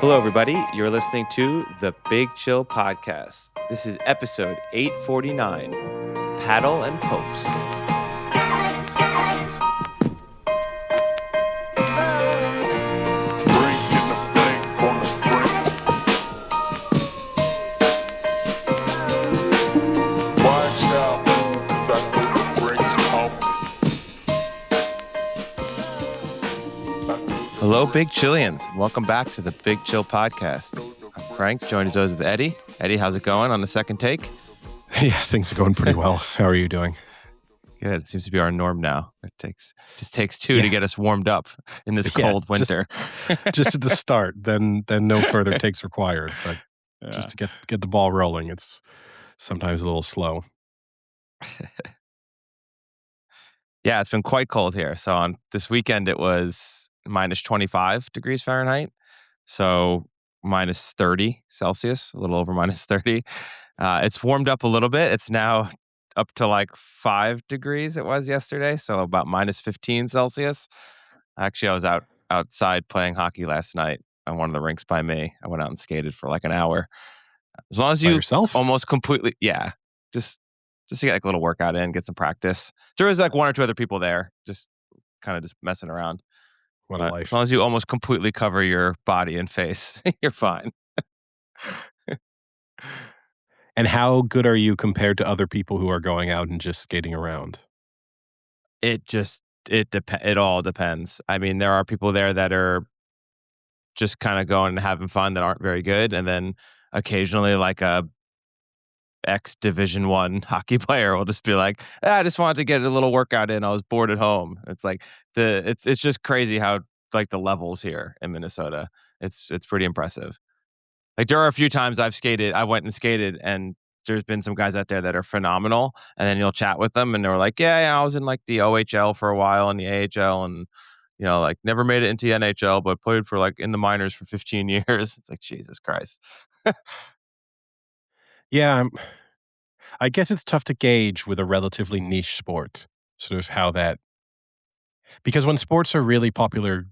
Hello, everybody. You're listening to the Big Chill Podcast. This is episode 849, Padel and Popes. Hello, Big Chillians. Welcome back to the Big Chill Podcast. I'm Frank, joined as always with Eddie. Eddie, how's it going on the second take? Yeah, things are going pretty well. How are you doing? Good. It seems to be our norm now. It just takes two to get us warmed up in this cold winter. Just at the start, then no further takes required. But just to get the ball rolling, it's sometimes a little slow. Yeah, it's been quite cold here. So on this weekend, it was minus 25 degrees Fahrenheit. So minus 30 Celsius, a little over minus 30. It's warmed up a little bit. It's now up to like 5 degrees it was yesterday. So about minus 15 Celsius. Actually, I was outside playing hockey last night on one of the rinks by me. I went out and skated for like an hour. As long as By you yourself? almost completely, just to get like a little workout in, get some practice. There was like one or two other people there, just kind of just messing around. What a life. As long as you almost completely cover your body and face, you're fine. And how good are you compared to other people who are going out and just skating around? It all depends. I mean, there are people there that are just kind of going and having fun that aren't very good, and then occasionally like a ex Division I hockey player will just be like, I just wanted to get a little workout in. I was bored at home. It's like it's just crazy how like the levels here in Minnesota. It's pretty impressive. Like there are a few times I went and skated, and there's been some guys out there that are phenomenal, and then you'll chat with them and they're like, yeah, I was in like the OHL for a while and the AHL, and like never made it into the NHL, but played for like in the minors for 15 years. It's like, Jesus Christ. Yeah, I guess it's tough to gauge with a relatively niche sport, sort of how that... Because when sports are really popular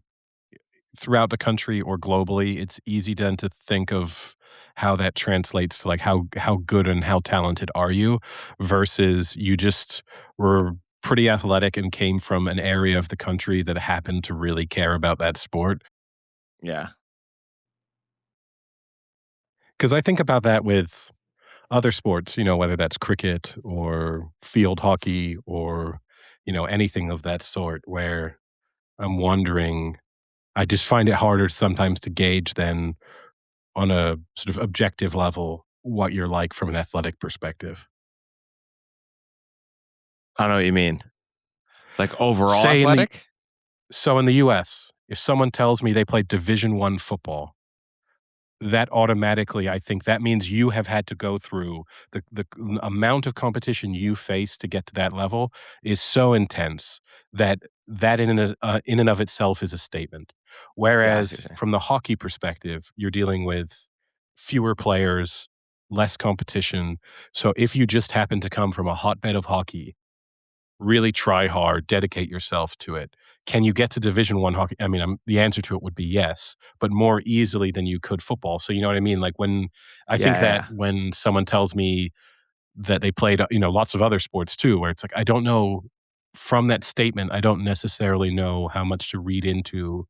throughout the country or globally, it's easy then to think of how that translates to like how good and how talented are you versus you just were pretty athletic and came from an area of the country that happened to really care about that sport. Yeah. Because I think about that with other sports, whether that's cricket or field hockey or, anything of that sort, where I'm wondering, I just find it harder sometimes to gauge than on a sort of objective level what you're like from an athletic perspective. I don't know what you mean. Like overall athletic? So in the US, if someone tells me they play Division I football, that automatically, I think that means you have had to go through the amount of competition you face to get to that level is so intense that in and of itself is a statement. Whereas from the hockey perspective, you're dealing with fewer players, less competition. So if you just happen to come from a hotbed of hockey, really try hard, dedicate yourself to it. Can you get to Division I hockey? I mean, the answer to it would be yes, but more easily than you could football. So you know what I mean? Like when when someone tells me that they played, lots of other sports too, where it's like, I don't know from that statement, I don't necessarily know how much to read into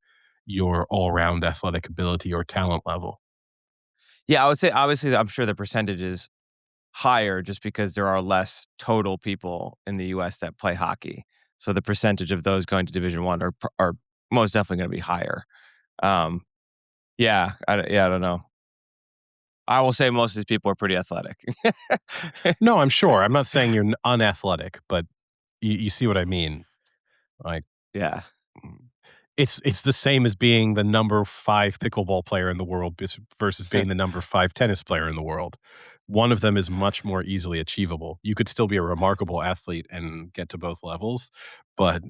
your all-round athletic ability or talent level. Yeah, I would say obviously I'm sure the percentage is higher just because there are less total people in the US that play hockey. So the percentage of those going to Division I are most definitely going to be higher. I don't know. I will say most of these people are pretty athletic. No, I'm sure. I'm not saying you're unathletic, but you see what I mean. Like, yeah. It's the same as being the number 5 pickleball player in the world versus being the number 5 tennis player in the world. One of them is much more easily achievable. You could still be a remarkable athlete and get to both levels, but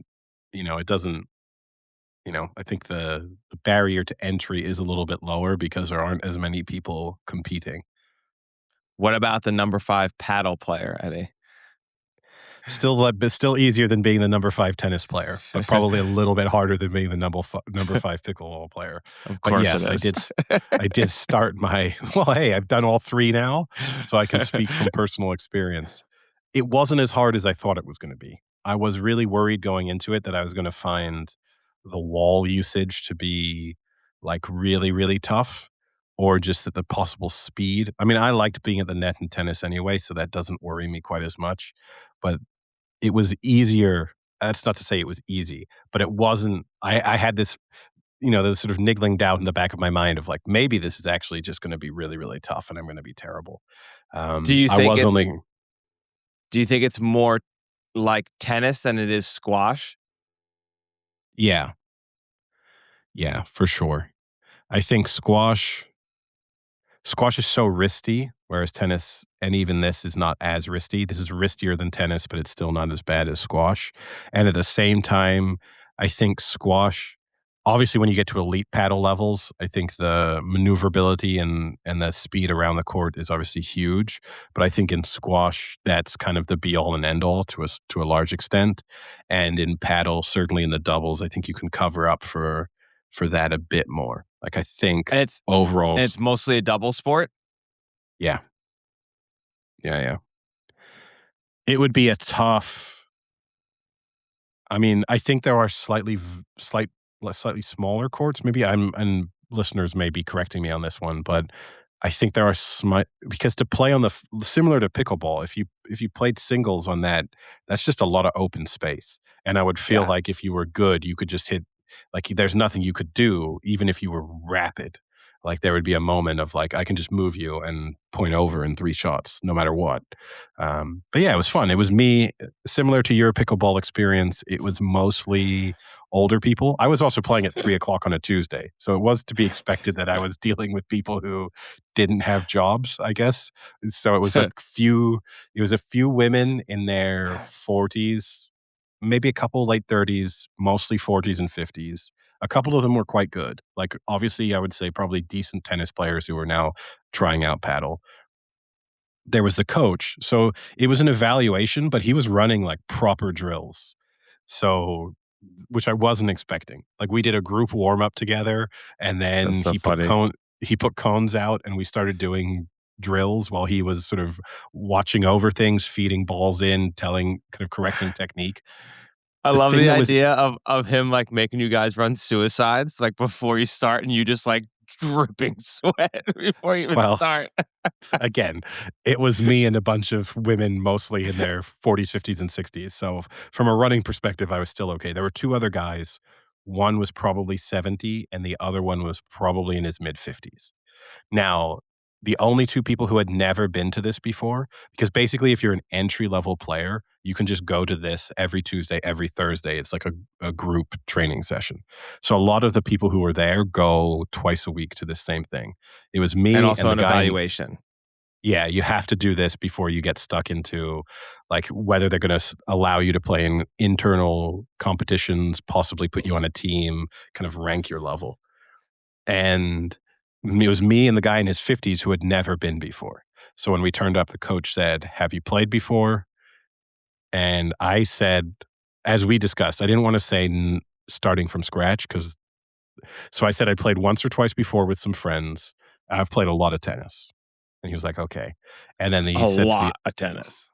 it doesn't. I think the barrier to entry is a little bit lower because there aren't as many people competing. What about the number 5 paddle player, Eddie? But still easier than being the number 5 tennis player, but probably a little bit harder than being the number 5 pickleball player. Of But course it yes, is. I did start my well, hey, I've done all 3 now, so I can speak from personal experience. It wasn't as hard as I thought it was gonna be. I was really worried going into it that I was gonna find the wall usage to be, like, really, really tough, or just that the possible speed. I mean, I liked being at the net in tennis anyway, so that doesn't worry me quite as much, but it was easier. That's not to say it was easy, but it wasn't. I had this, the sort of niggling doubt in the back of my mind of like, maybe this is actually just going to be really, really tough, and I'm going to be terrible. Do you I think was it's only, do you think it's more like tennis than it is squash? yeah, yeah, for sure. I think squash is so wristy, whereas tennis and even this is not as wristy. This is wristier than tennis, but it's still not as bad as squash. And at the same time, I think squash, obviously, when you get to elite paddle levels, I think the maneuverability and the speed around the court is obviously huge. But I think in squash, that's kind of the be all and end all to a large extent. And in paddle, certainly in the doubles, I think you can cover up for that a bit more. Like I think And it's overall, and it's mostly a double sport? yeah. Yeah, yeah. It would be a tough. I mean, I think there are slightly smaller courts. Maybe and listeners may be correcting me on this one, but I think there are because to play on similar to pickleball, if you played singles on that, that's just a lot of open space. And I would feel Yeah. like if you were good, you could just hit like there's nothing you could do, even if you were rapid. Like there would be a moment of like I can just move you and point over in 3 shots, no matter what. But yeah, it was fun. It was me, similar to your pickleball experience. It was mostly older people. I was also playing at 3 o'clock on a Tuesday, so it was to be expected that I was dealing with people who didn't have jobs, I guess. So it was a few women in their 40s, maybe a couple late 30s, mostly 40s and 50s. A couple of them were quite good. Like obviously, I would say probably decent tennis players who are now trying out paddle. There was the coach. So it was an evaluation, but he was running like proper drills. So which I wasn't expecting. Like we did a group warm up together and That's then so funny. he put cones out and we started doing drills while he was sort of watching over things, feeding balls in, telling kind of correcting technique. I The love thing the that was idea of him, like, making you guys run suicides, like, before you start and you just, like, dripping sweat before you even well, start. again, it was me and a bunch of women, mostly in their 40s, 50s, and 60s. So, from a running perspective, I was still okay. There were 2 other guys. One was probably 70, and the other one was probably in his mid 50s. Now, the only 2 people who had never been to this before, because basically, if you're an entry level player, you can just go to this every Tuesday, every Thursday. It's like a group training session. So, a lot of the people who were there go twice a week to this same thing. It was And me and also the an guy in. evaluation. Yeah, you have to do this before you get stuck into like whether they're going to allow you to play in internal competitions, possibly put you on a team, kind of rank your level. And it was me and the guy in his 50s who had never been before. So when we turned up, the coach said, "Have you played before?" And I said, as we discussed, I didn't want to say starting from scratch because so I said I played once or twice before with some friends. I've played a lot of tennis. And he was like, "Okay." And then A lot of tennis.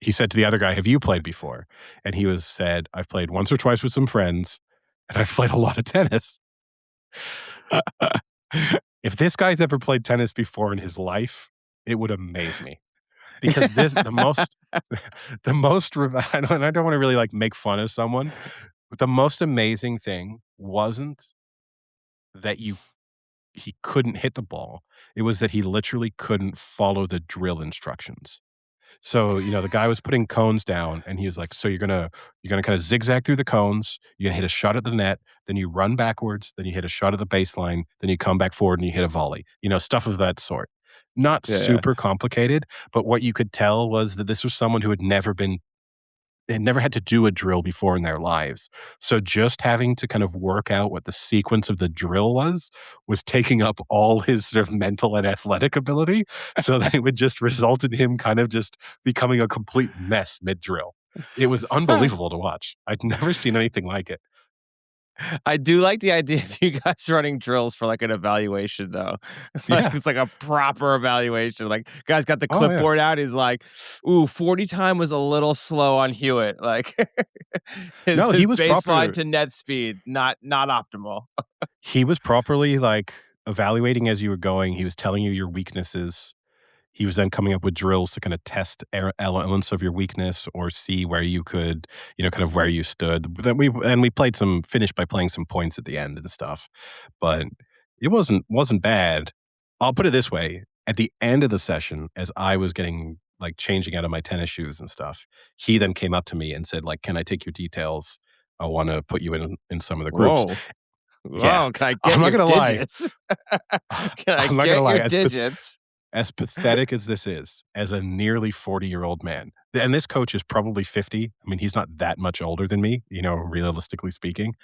he said to the other guy, "Have you played before?" And he said, "I've played once or twice with some friends, and I've played a lot of tennis." If this guy's ever played tennis before in his life, it would amaze me because the most and I don't want to really like make fun of someone, but the most amazing thing wasn't that he couldn't hit the ball. It was that he literally couldn't follow the drill instructions. So, the guy was putting cones down and he was like, "So you're gonna kind of zigzag through the cones, you're gonna hit a shot at the net, then you run backwards, then you hit a shot at the baseline, then you come back forward and you hit a volley." Stuff of that sort. Not Yeah, yeah. super complicated, but what you could tell was that this was someone who had never had to do a drill before in their lives. So just having to kind of work out what the sequence of the drill was taking up all his sort of mental and athletic ability so that it would just result in him kind of just becoming a complete mess mid-drill. It was unbelievable to watch. I'd never seen anything like it. I do like the idea of you guys running drills for like an evaluation though. Like Yeah. it's like a proper evaluation. Like guy's got the Oh, yeah. clipboard out. He's like, ooh, 40 time was a little slow on Hewitt. Like his No, his he was baseline proper to net speed, not optimal. he was properly, like, evaluating as you were going. He was telling you your weaknesses. He was then coming up with drills to kinda test elements of your weakness or see where you could, kind of where you stood. But then we played finished by playing some points at the end and stuff, but it wasn't bad. I'll put it this way, at the end of the session, as I was getting like, changing out of my tennis shoes and stuff, he then came up to me and said, like, "Can I take your details? I wanna put you in some of the groups." Whoa. Yeah. Whoa, can I I'm get not your gonna lie. digits? Can I I'm not gonna get lie, your digits? as pathetic as this is, as a nearly 40-year-old man, and this coach is probably 50. I mean, he's not that much older than me, realistically speaking.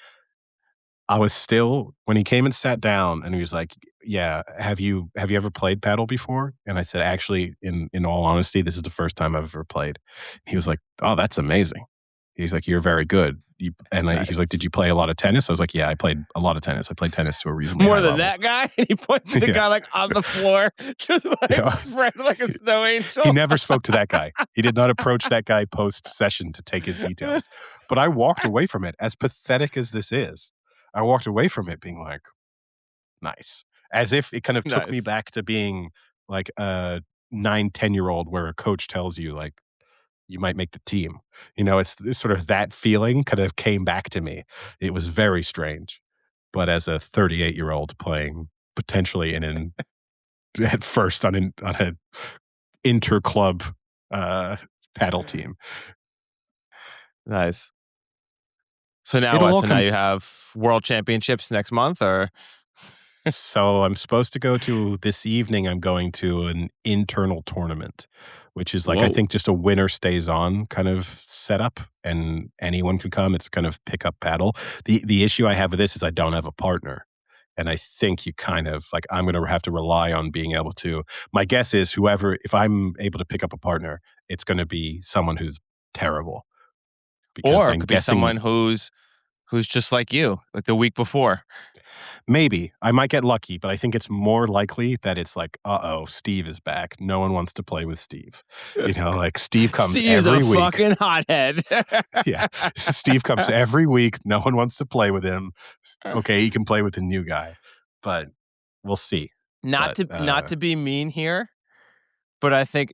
I was still when he came and sat down and he was like, "Yeah, have you ever played paddle before?" And I said, "Actually, in all honesty, this is the first time I've ever played." He was like, "Oh, that's amazing." He's like, "You're very good." He's like, "Did Nice. you play a lot of tennis?" I was like, "Yeah, I played a lot of tennis. I played tennis to a reasonably More high than level." that guy? And he points to the Yeah. guy like on the floor, just like Yeah. spread like a snow He angel. never spoke to that guy. He did not approach that guy post-session to take his details. But I walked away from it, as pathetic as this is, I walked away from it being like, "Nice." As if it kind of took me Nice. back to being like a 9, 10-year-old where a coach tells you, like, "You might make the team." It's sort of that feeling kind of came back to me. It was very strange. But as a 38-year-old playing potentially at first on a inter-club, uh, paddle team. Nice. So now It'll what? all So now come you have world championships next month or So I'm supposed to go to this evening, I'm going to an internal tournament, which is like, I whoa. think just a winner stays on kind of setup and anyone can come. It's kind of pick up paddle. The issue I have with this is I don't have a partner. And I think you kind of like, I'm going to have to rely on being able to, my guess is if I'm able to pick up a partner, it's going to be someone who's terrible because Or it I'm could be someone guessing who's just like you, like the week before. maybe. I might get lucky, but I think it's more likely that it's like, "Uh-oh, Steve is back. No one wants to play with Steve." Like, Steve comes Steve's a every week. fucking hothead. Yeah. Steve comes every week. No one wants to play with him. Okay, he can play with the new guy, but we'll see. Not But, to be mean here, but I think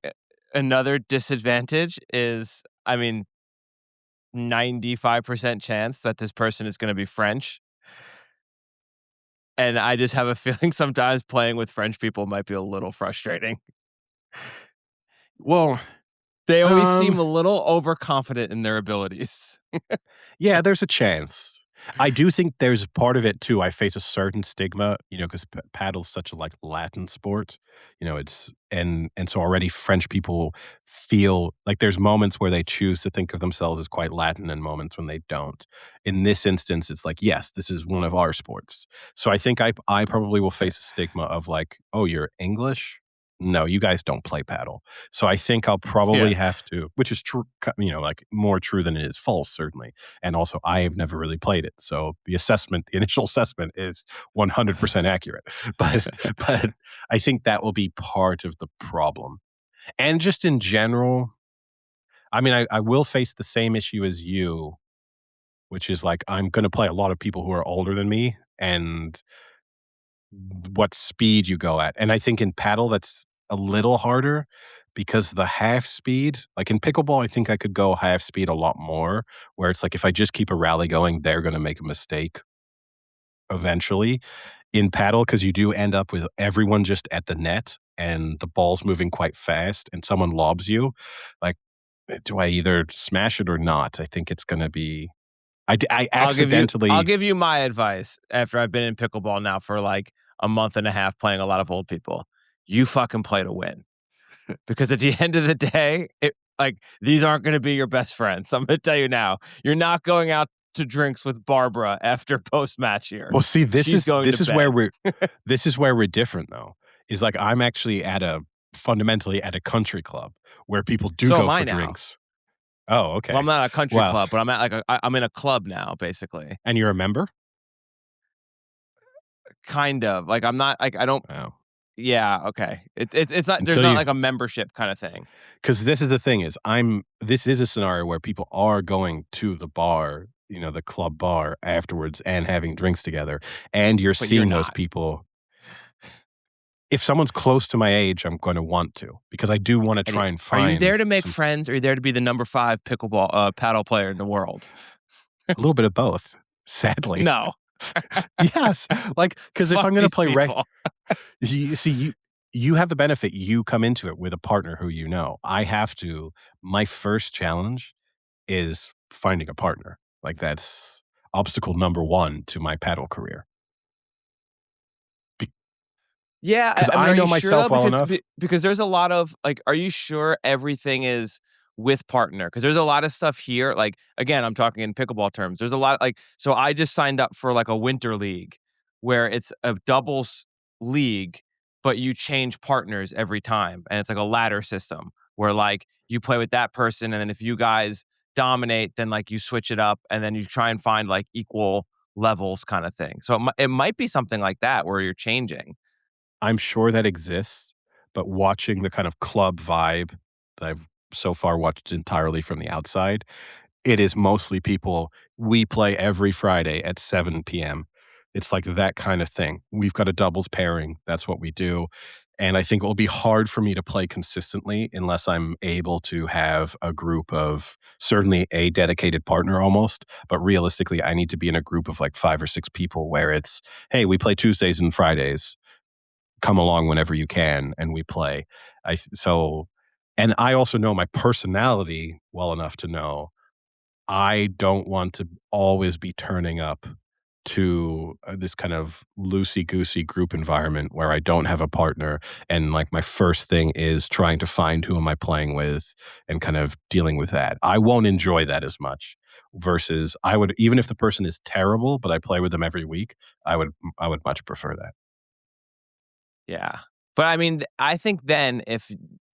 another disadvantage is, I mean, 95% chance that this person is gonna be French, and I just have a feeling sometimes playing with French people might be a little frustrating. well, They always seem um a little overconfident in their abilities. yeah, there's a chance. I do think there's part of it too. I face a certain stigma, because paddle's such a like Latin sport. It's and so already French people feel like there's moments where they choose to think of themselves as quite Latin and moments when they don't. In this instance, it's like, yes, this is one of our sports. So I think I probably will face a stigma of like, oh, you're English? No, you guys don't play paddle. So I think I'll Yeah. probably have to, which is true, like more true than it is false, certainly. And also, I have never really played it, so the initial assessment is 100% accurate. But but I think that will be part of the problem. And just in general, I mean, I will face the same issue as you, which is like I'm going to play a lot of people who are older than me, and what speed you go at. And I think in paddle, that's a little harder because the half speed, like in pickleball, I think I could go half speed a lot more, where it's like if I just keep a rally going, they're going to make a mistake eventually. In paddle, because you do end up with everyone just at the net and the ball's moving quite fast and someone lobs you, like, do I either smash it or not? I think it's going to be. I I'll accidentally. give you my advice after I've been in pickleball now for like a month and a half playing a lot of old people. You fucking play to win. Because at the end of the day, these aren't gonna be your best friends. I'm gonna tell you now. You're not going out to drinks with Barbara after post-match here. Well, see, She's going to bed. this is where we're different though. Is like I'm actually fundamentally at a country club where people do So am go I for now. drinks. Oh, Well, I'm okay. not at a country Well, club, but I'm at like I'm in a club now, basically. and you're a member? Kind of. Like, I'm not like, I don't Oh, yeah, okay. It's not there's until not you like a membership kinda thing. 'cause this is the thing is this is a scenario where people are going to the bar, the club bar afterwards and having drinks together, and you're But you're seeing those not. people. If someone's close to my age, I'm gonna want to, because I do wanna And you try and are you there find to make some friends, or are you there to be the number 5 pickleball paddle player in the world? a little bit of both, sadly. No. Yes, like because if Fuck I'm gonna these play people. you see, you have the benefit, you come into it with a partner who you know. I have to my first challenge is finding a partner. Like, that's obstacle number 1 to my paddle career. Yeah, Because I mean, I are know you sure though? myself well Because enough. because there's a lot of like, are you sure everything is with partner? Because there's a lot of stuff here. Like again, I'm talking in pickleball terms. There's a lot like so I just signed up for like a winter league where it's a doubles league, but you change partners every time, and it's like a ladder system where like you play with that person, and then if you guys dominate, then like you switch it up, and then you try and find like equal levels kind of thing. So it might be something like that where you're changing. I'm sure that exists, but watching the kind of club vibe that I've so far watched entirely from the outside, it is mostly people, "We play every Friday at 7 p.m." It's like that kinda thing. We've got a doubles pairing, that's what we do, and I think it will be hard for me to play consistently unless I'm able to have a group of certainly a dedicated partner almost, but realistically, I need to be in a group of, like, 5 or 6 people where it's, "Hey, we play Tuesdays and Fridays. Come along whenever you can and we play." And I also know my personality well enough to know I don't want to always be turning up to this kind of loosey goosey group environment where I don't have a partner. And like my first thing is trying to find who am I playing with and kind of dealing with that. I won't enjoy that as much versus I would, even if the person is terrible, but I play with them every week, I would much prefer that. Yeah. But I mean, I think then if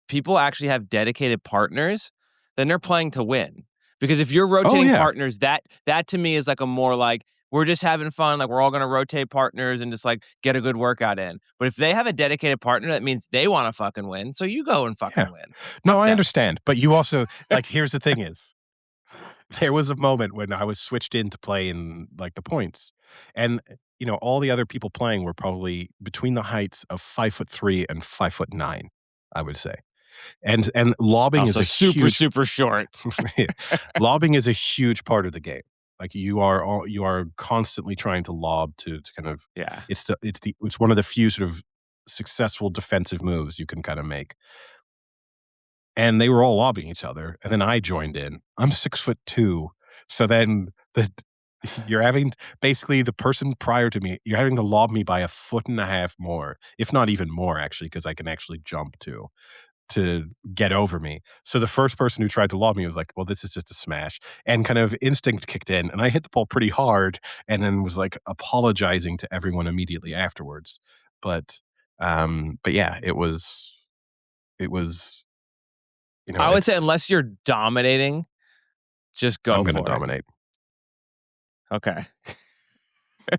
people actually have dedicated partners, then they're playing to win. Because if you're Oh, rotating yeah. partners, that to me is like a more like we're just having fun, like we're all gonna rotate partners and just like get a good workout in. But if they have a dedicated partner, that means they want to fucking win. So you go and Yeah. fucking win. No, Fuck I them. understand, but you also like, here's the thing is, there was a moment when I was switched in to play in, like, the points, and, all the other people playing were probably between the heights of 5'3" and 5'9", I would say, and lobbing is Also a super, huge super short. yeah, lobbing is a huge part of the game. Like, you are constantly trying to lob to kind of Yeah. it's one of the few sort of successful defensive moves you can kinda make. And they were all lobbying each other, and then I joined in. I'm 6'2", so then you're having basically the person prior to me, you're having to lob me by a foot and a half more, if not even more actually, because I can actually jump too, to get over me. So the first person who tried to lob me was like, "Well, this is just a smash," and kind of instinct kicked in, and I hit the ball pretty hard, and then was like apologizing to everyone immediately afterwards. But yeah, it was I would say it's unless you're dominating, just I'm go gonna for it. dominate. Okay.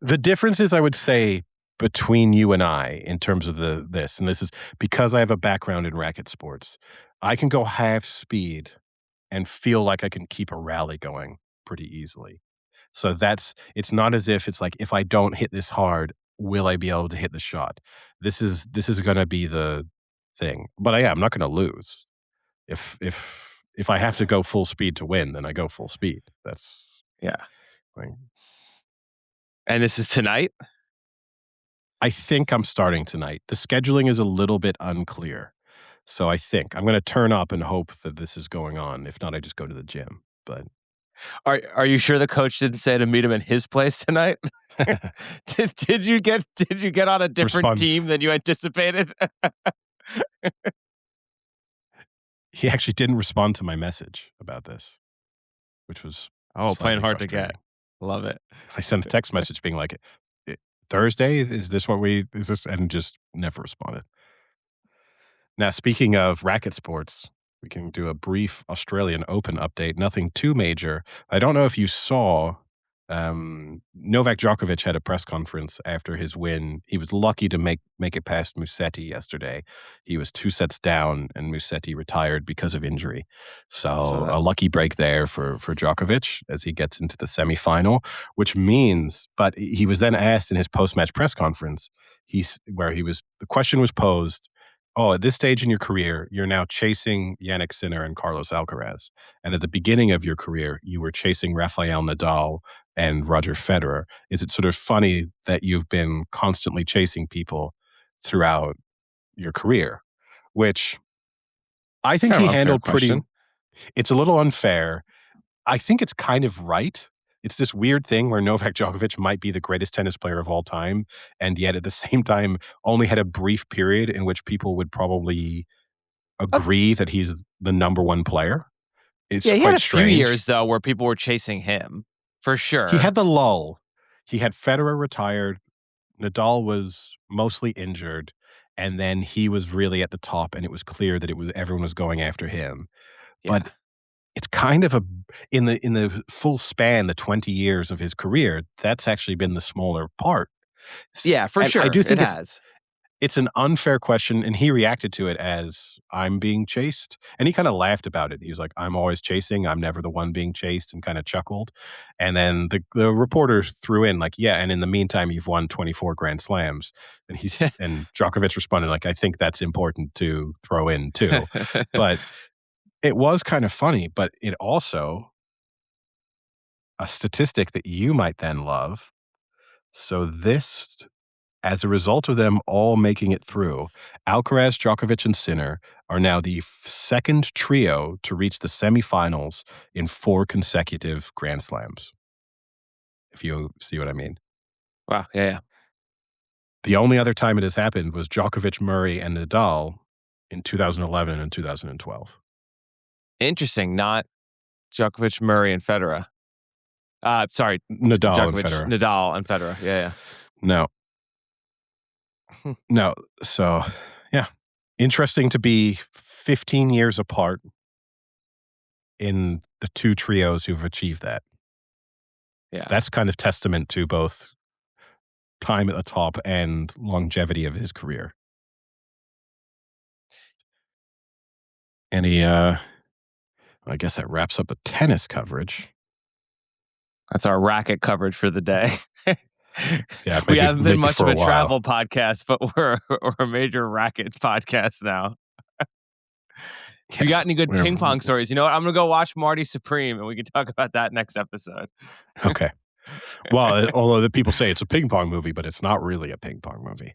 The differences I would say between you and I in terms of and this is because I have a background in racket sports, I can go half speed and feel like I can keep a rally going pretty easily. So it's not as if it's like, if I don't hit this hard, will I be able to hit the shot? This is gonna be the thing. But I'm not gonna lose. If I have to go full speed to win, then I go full speed. That's Yeah. like And this is tonight? I think I'm starting tonight. The scheduling is a little bit unclear. So I think I'm gonna turn up and hope that this is going on. If not, I just go to the gym. But Are you sure the coach didn't say to meet him in his place tonight? Did you get on a different respond team than you anticipated? he actually didn't respond to my message about this, which was Oh, playing slightly hard to get. frustrating. Love it. I sent a text message being like, Thursday? Is this?" And just never responded. Now, speaking of racket sports, we can do a brief Australian Open update. Nothing too major. I don't know if you saw, Novak Djokovic had a press conference after his win. He was lucky to make it past Musetti yesterday. He was 2 sets down, and Musetti retired because of injury. So a lucky break there for Djokovic as he gets into the semifinal, which means, but he was then asked in his post-match press conference, the question was posed, oh, at this stage in your career, you're now chasing Yannick Sinner and Carlos Alcaraz. And at the beginning of your career, you were chasing Rafael Nadal and Roger Federer. Is it sort of funny that you've been constantly chasing people throughout your career? Which I It's think kind he of an unfair handled question. it's a little unfair. I think it's kind of right. It's this weird thing where Novak Djokovic might be the greatest tennis player of all time, and yet at the same time only had a brief period in which people would probably Of agree that he's the number one player. It's Yeah, he had quite a few strange. years though where people were chasing him, for He sure. had the lull. He had Federer retired, Nadal was mostly injured, and then he was really at the top, and it was clear that everyone was going after him. But Yeah. it's kind of in the full span, the 20 years of his career, that's actually been the smaller part. Yeah, for And I sure. do It think has. it's an unfair question, and he reacted to it as, "I'm being chased," and he kinda laughed about it. He was like, "I'm always chasing, I'm never the one being chased," and kinda chuckled, and then the reporter threw in like, "Yeah, and in the meantime, you've won 24 Grand Slams," and Djokovic responded like, "I think that's important to throw in too." But it was kind of funny, but it also a statistic that you might then love. So this As a result of them all making it through, Alcaraz, Djokovic, and Sinner are now the second trio to reach the semifinals in 4 consecutive Grand Slams, if you see what I mean. Wow. Yeah, yeah. The only other time it has happened was Djokovic, Murray, and Nadal in 2011 and 2012. Interesting. Not Djokovic, Murray, and Federer. Sorry, Nadal and Djokovic, Federer. Nadal, and Federer. Yeah, No, yeah. no. So, yeah. Interesting to be 15 years apart in the 2 trios who've achieved that. Yeah. That's kind of testament to both time at the top and longevity of his career. Any, I guess that wraps up the tennis coverage. That's our racket coverage for the day. Yeah, We maybe haven't been maybe much for of a a while. travel podcast, but we're a major racket podcast now. If you got Yes. any good We're ping pong stories, you know what? I'm gonna go watch Marty Supreme, and we can talk about that next episode. okay. Well, although the people say it's a ping pong movie, but it's not really a ping pong movie.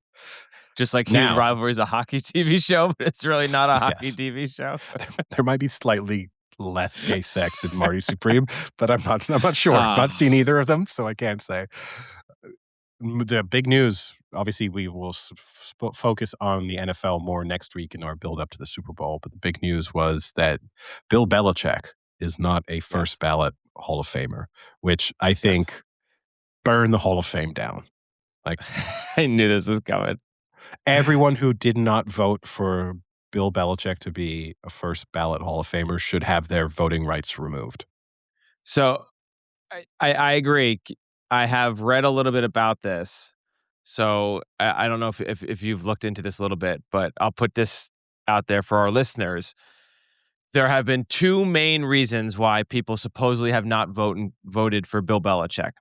Just like Heated Now, Rivalry is a hockey TV show, but it's really not a hockey yes, TV show. there might be slightly less gay sex in Marty Supreme, but I'm not sure. Not Ah, seen either of them, so I can't say. The big news, obviously, we will focus on the NFL more next week in our build up to the Super Bowl. But the big news was that Bill Belichick is not a yes, first ballot Hall of Famer, which I yes. think burn the Hall of Fame down. Like I knew this was coming. everyone who did not vote for Bill Belichick to be a first ballot Hall of Famer should have their voting rights removed. So I agree. I have read a little bit about this. So I don't know if you've looked into this a little bit, but I'll put this out there for our listeners. There have been 2 main reasons why people supposedly have not voted for Bill Belichick.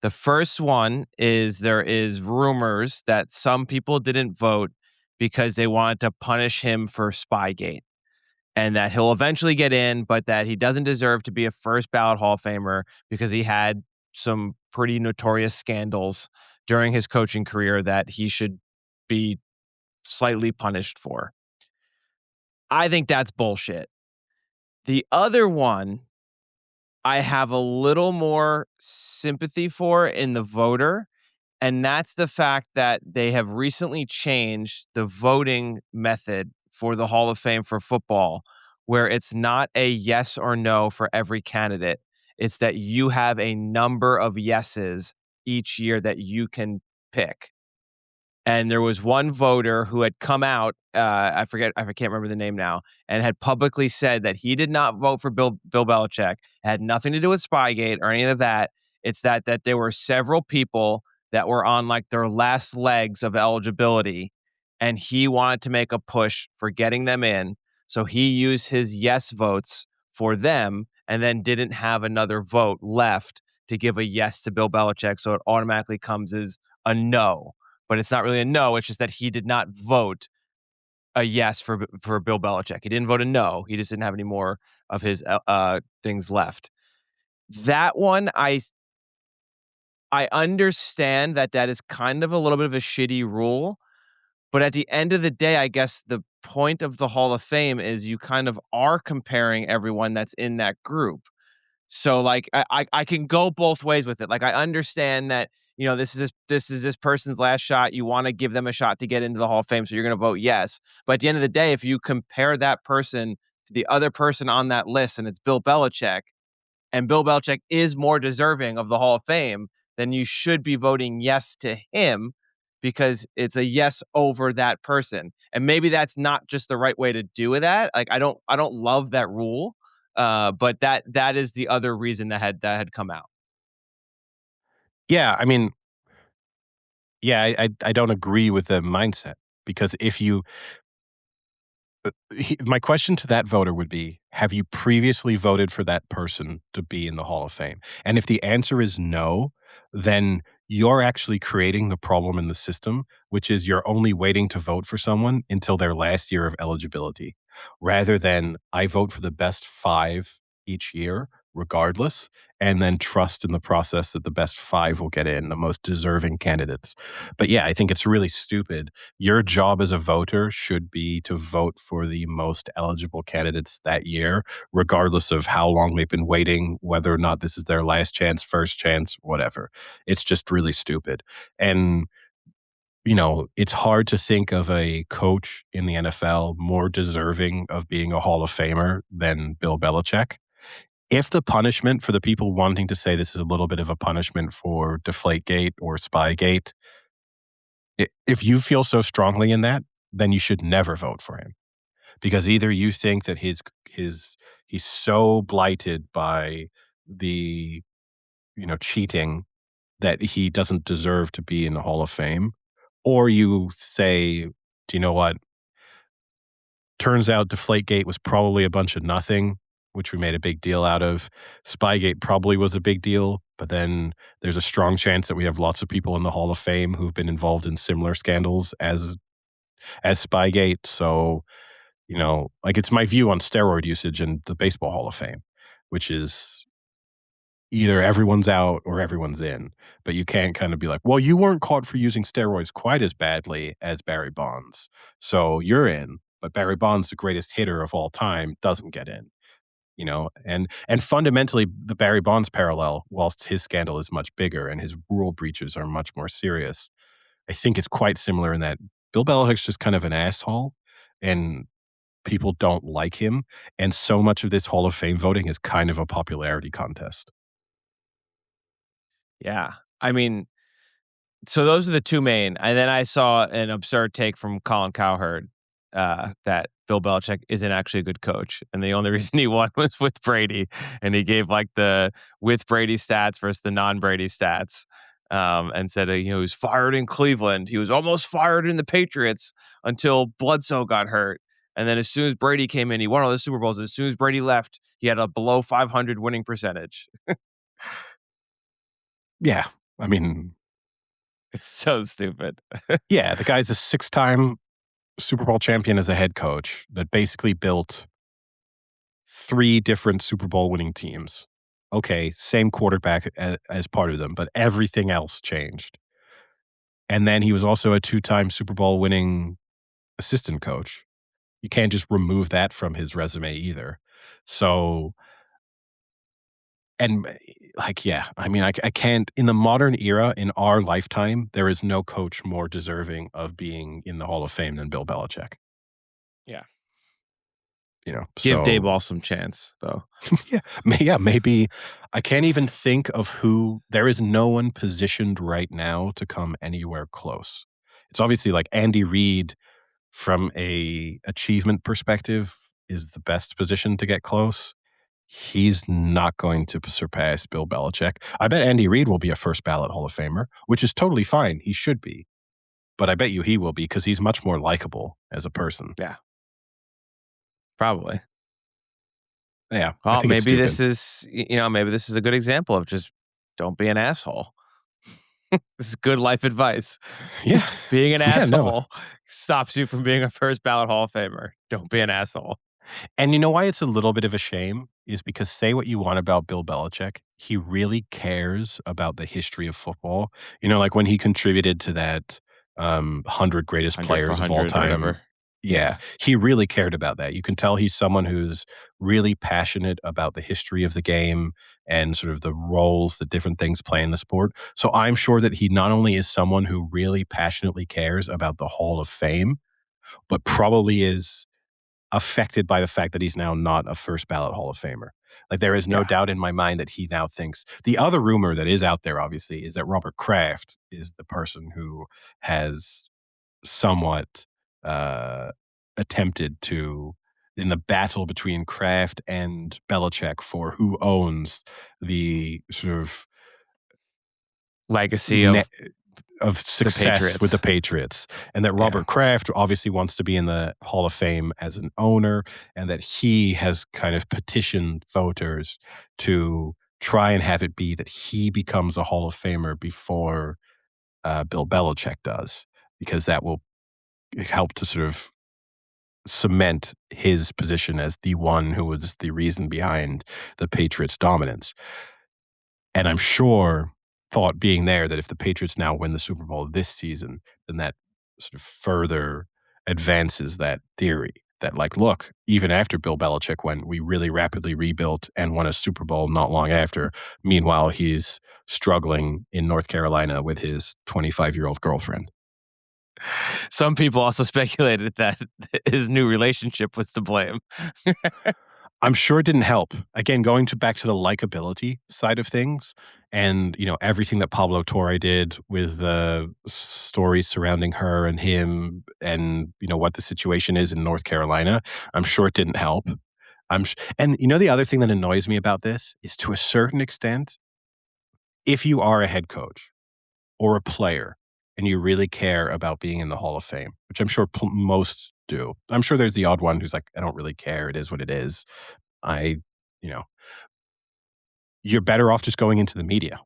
The first one is there is rumors that some people didn't vote because they wanted to punish him for Spygate, and that he'll eventually get in, but that he doesn't deserve to be a first ballot Hall of Famer because he had some pretty notorious scandals during his coaching career that he should be slightly punished for. I think that's bullshit. The other one I have a little more sympathy for in the voter, and that's the fact that they have recently changed the voting method for the Hall of Fame for football, where it's not a yes or no for every candidate. It's that you have a number of yeses each year that you can pick. and there was one voter who had come out, I can't remember the name now, and had publicly said that he did not vote for Bill Belichick. It had nothing to do with Spygate or any of that. It's that there were several people that were on like their last legs of eligibility, and he wanted to make a push for getting them in. So he used his yes votes for them, and then didn't have another vote left to give a yes to Bill Belichick. So it automatically comes as a no, but it's not really a no. It's just that he did not vote a yes for Bill Belichick. He didn't vote a no. He just didn't have any more of his things left. That one, I understand that is kind of a little bit of a shitty rule, but at the end of the day, I guess the point of the Hall of Fame is you kind of are comparing everyone that's in that group. So like I can go both ways with it. Like I understand that, this person's last shot. You want to give them a shot to get into the Hall of Fame, so you're going to vote yes. But at the end of the day, if you compare that person to the other person on that list, and it's Bill Belichick, and Bill Belichick is more deserving of the Hall of Fame, then you should be voting yes to him because it's a yes over that person. And maybe that's not just the right way to do that. Like I don't love that rule. But that is the other reason that had come out. Yeah, I mean, yeah, I don't agree with the mindset because if you my question to that voter would be, have you previously voted for that person to be in the Hall of Fame? And if the answer is no, then you're actually creating the problem in the system, which is you're only waiting to vote for someone until their last year of eligibility, rather than I vote for the best 5 each year, regardless, and then trust in the process that the best 5 will get in, the most deserving candidates. But yeah, I think it's really stupid. Your job as a voter should be to vote for the most eligible candidates that year, regardless of how long they've been waiting, whether or not this is their last chance, first chance, whatever. It's just really stupid. And, it's hard to think of a coach in the NFL more deserving of being a Hall of Famer than Bill Belichick. If the punishment for the people wanting to say this is a little bit of a punishment for Deflategate or Spygate, if you feel so strongly in that, then you should never vote for him because either you think that he's so blighted by the cheating that he doesn't deserve to be in the Hall of Fame, or you say, do you know what? Turns out Deflategate was probably a bunch of nothing, which we made a big deal out of. Spygate probably was a big deal, but then there's a strong chance that we have lots of people in the Hall of Fame who've been involved in similar scandals as Spygate. So, like it's my view on steroid usage in the Baseball Hall of Fame, which is either everyone's out or everyone's in. But you can't kind of be like, well, you weren't caught for using steroids quite as badly as Barry Bonds. So you're in, but Barry Bonds, the greatest hitter of all time, doesn't get in. And fundamentally the Barry Bonds parallel, whilst his scandal is much bigger and his rule breaches are much more serious, I think it's quite similar in that Bill Belichick's just kind of an asshole and people don't like him. And so much of this Hall of Fame voting is kind of a popularity contest. Yeah. I mean, so those are the two main. And then I saw an absurd take from Colin Cowherd that Bill Belichick isn't actually a good coach, and the only reason he won was with Brady, and he gave like the with Brady stats versus the non-Brady stats, and said he was fired in Cleveland. He was almost fired in the Patriots until Bledsoe got hurt, and then as soon as Brady came in, he won all the Super Bowls. As soon as Brady left, he had a below 500 winning percentage. Yeah. I mean, It's so stupid. yeah, the guy's a 6-time Super Bowl champion as a head coach that basically built 3 different Super Bowl winning teams. Okay, same quarterback as part of them, but everything else changed. And then he was also a 2-time Super Bowl winning assistant coach. You can't just remove that from his resume either. So, and like, yeah, I mean, I can't, in the modern era, in our lifetime, there is no coach more deserving of being in the Hall of Fame than Bill Belichick. Yeah. Give So Dayball some chance, though. yeah, maybe I can't even think of who. There is no one positioned right now to come anywhere close. It's obviously like Andy Reid from a achievement perspective is the best position to get close. He's not going to surpass Bill Belichick. I bet Andy Reid will be a first ballot Hall of Famer, which is totally fine. He should be. But I bet you he will be because he's much more likable as a person. Yeah, probably. Yeah, I Well, think it's maybe stupid. this is maybe this is a good example of just don't be an asshole. This is good life advice. Yeah. Being an Yeah, no. asshole stops you from being a first ballot Hall of Famer. Don't be an asshole. And you know why it's a little bit of a shame is because say what you want about Bill Belichick, he really cares about the history of football. Like when he contributed to that 100 greatest 100 for players of all 100 or time. whatever. Yeah, he really cared about that. You can tell he's someone who's really passionate about the history of the game and sort of the roles that different things play in the sport. So I'm sure that he not only is someone who really passionately cares about the Hall of Fame, but probably is affected by the fact that he's now not a first ballot Hall of Famer. Like there is no Yeah. doubt in my mind that he now thinks the other rumor that is out there, obviously, is that Robert Kraft is the person who has somewhat uh, attempted to in the battle between Kraft and Belichick for who owns the sort of Legacy of of the success with the Patriots. Patriots, and that Yeah. Robert Kraft obviously wants to be in the Hall of Fame as an owner, and that he has kind of petitioned voters to try and have it be that he becomes a Hall of Famer before Bill Belichick does, because that will help to sort of cement his position as the one who was the reason behind the Patriots' dominance. And I'm sure thought being there that if the Patriots now win the Super Bowl this season, then that sort of further advances that theory that, like, look, even after Bill Belichick went, we really rapidly rebuilt and won a Super Bowl not long after. Meanwhile, he's struggling in North Carolina with his 25-year-old girlfriend. Some people also speculated that his new relationship was to blame. I'm sure it didn't help. Again, going back to the likability side of things and, everything that Pablo Torre did with the stories surrounding her and him and, what the situation is in North Carolina, I'm sure it didn't help. And the other thing that annoys me about this is to a certain extent, if you are a head coach or a player and you really care about being in the Hall of Fame, which I'm sure most do. I'm sure there's the odd one who's like, I don't really care. It is what it is. I, you know, you're better off just going into the media.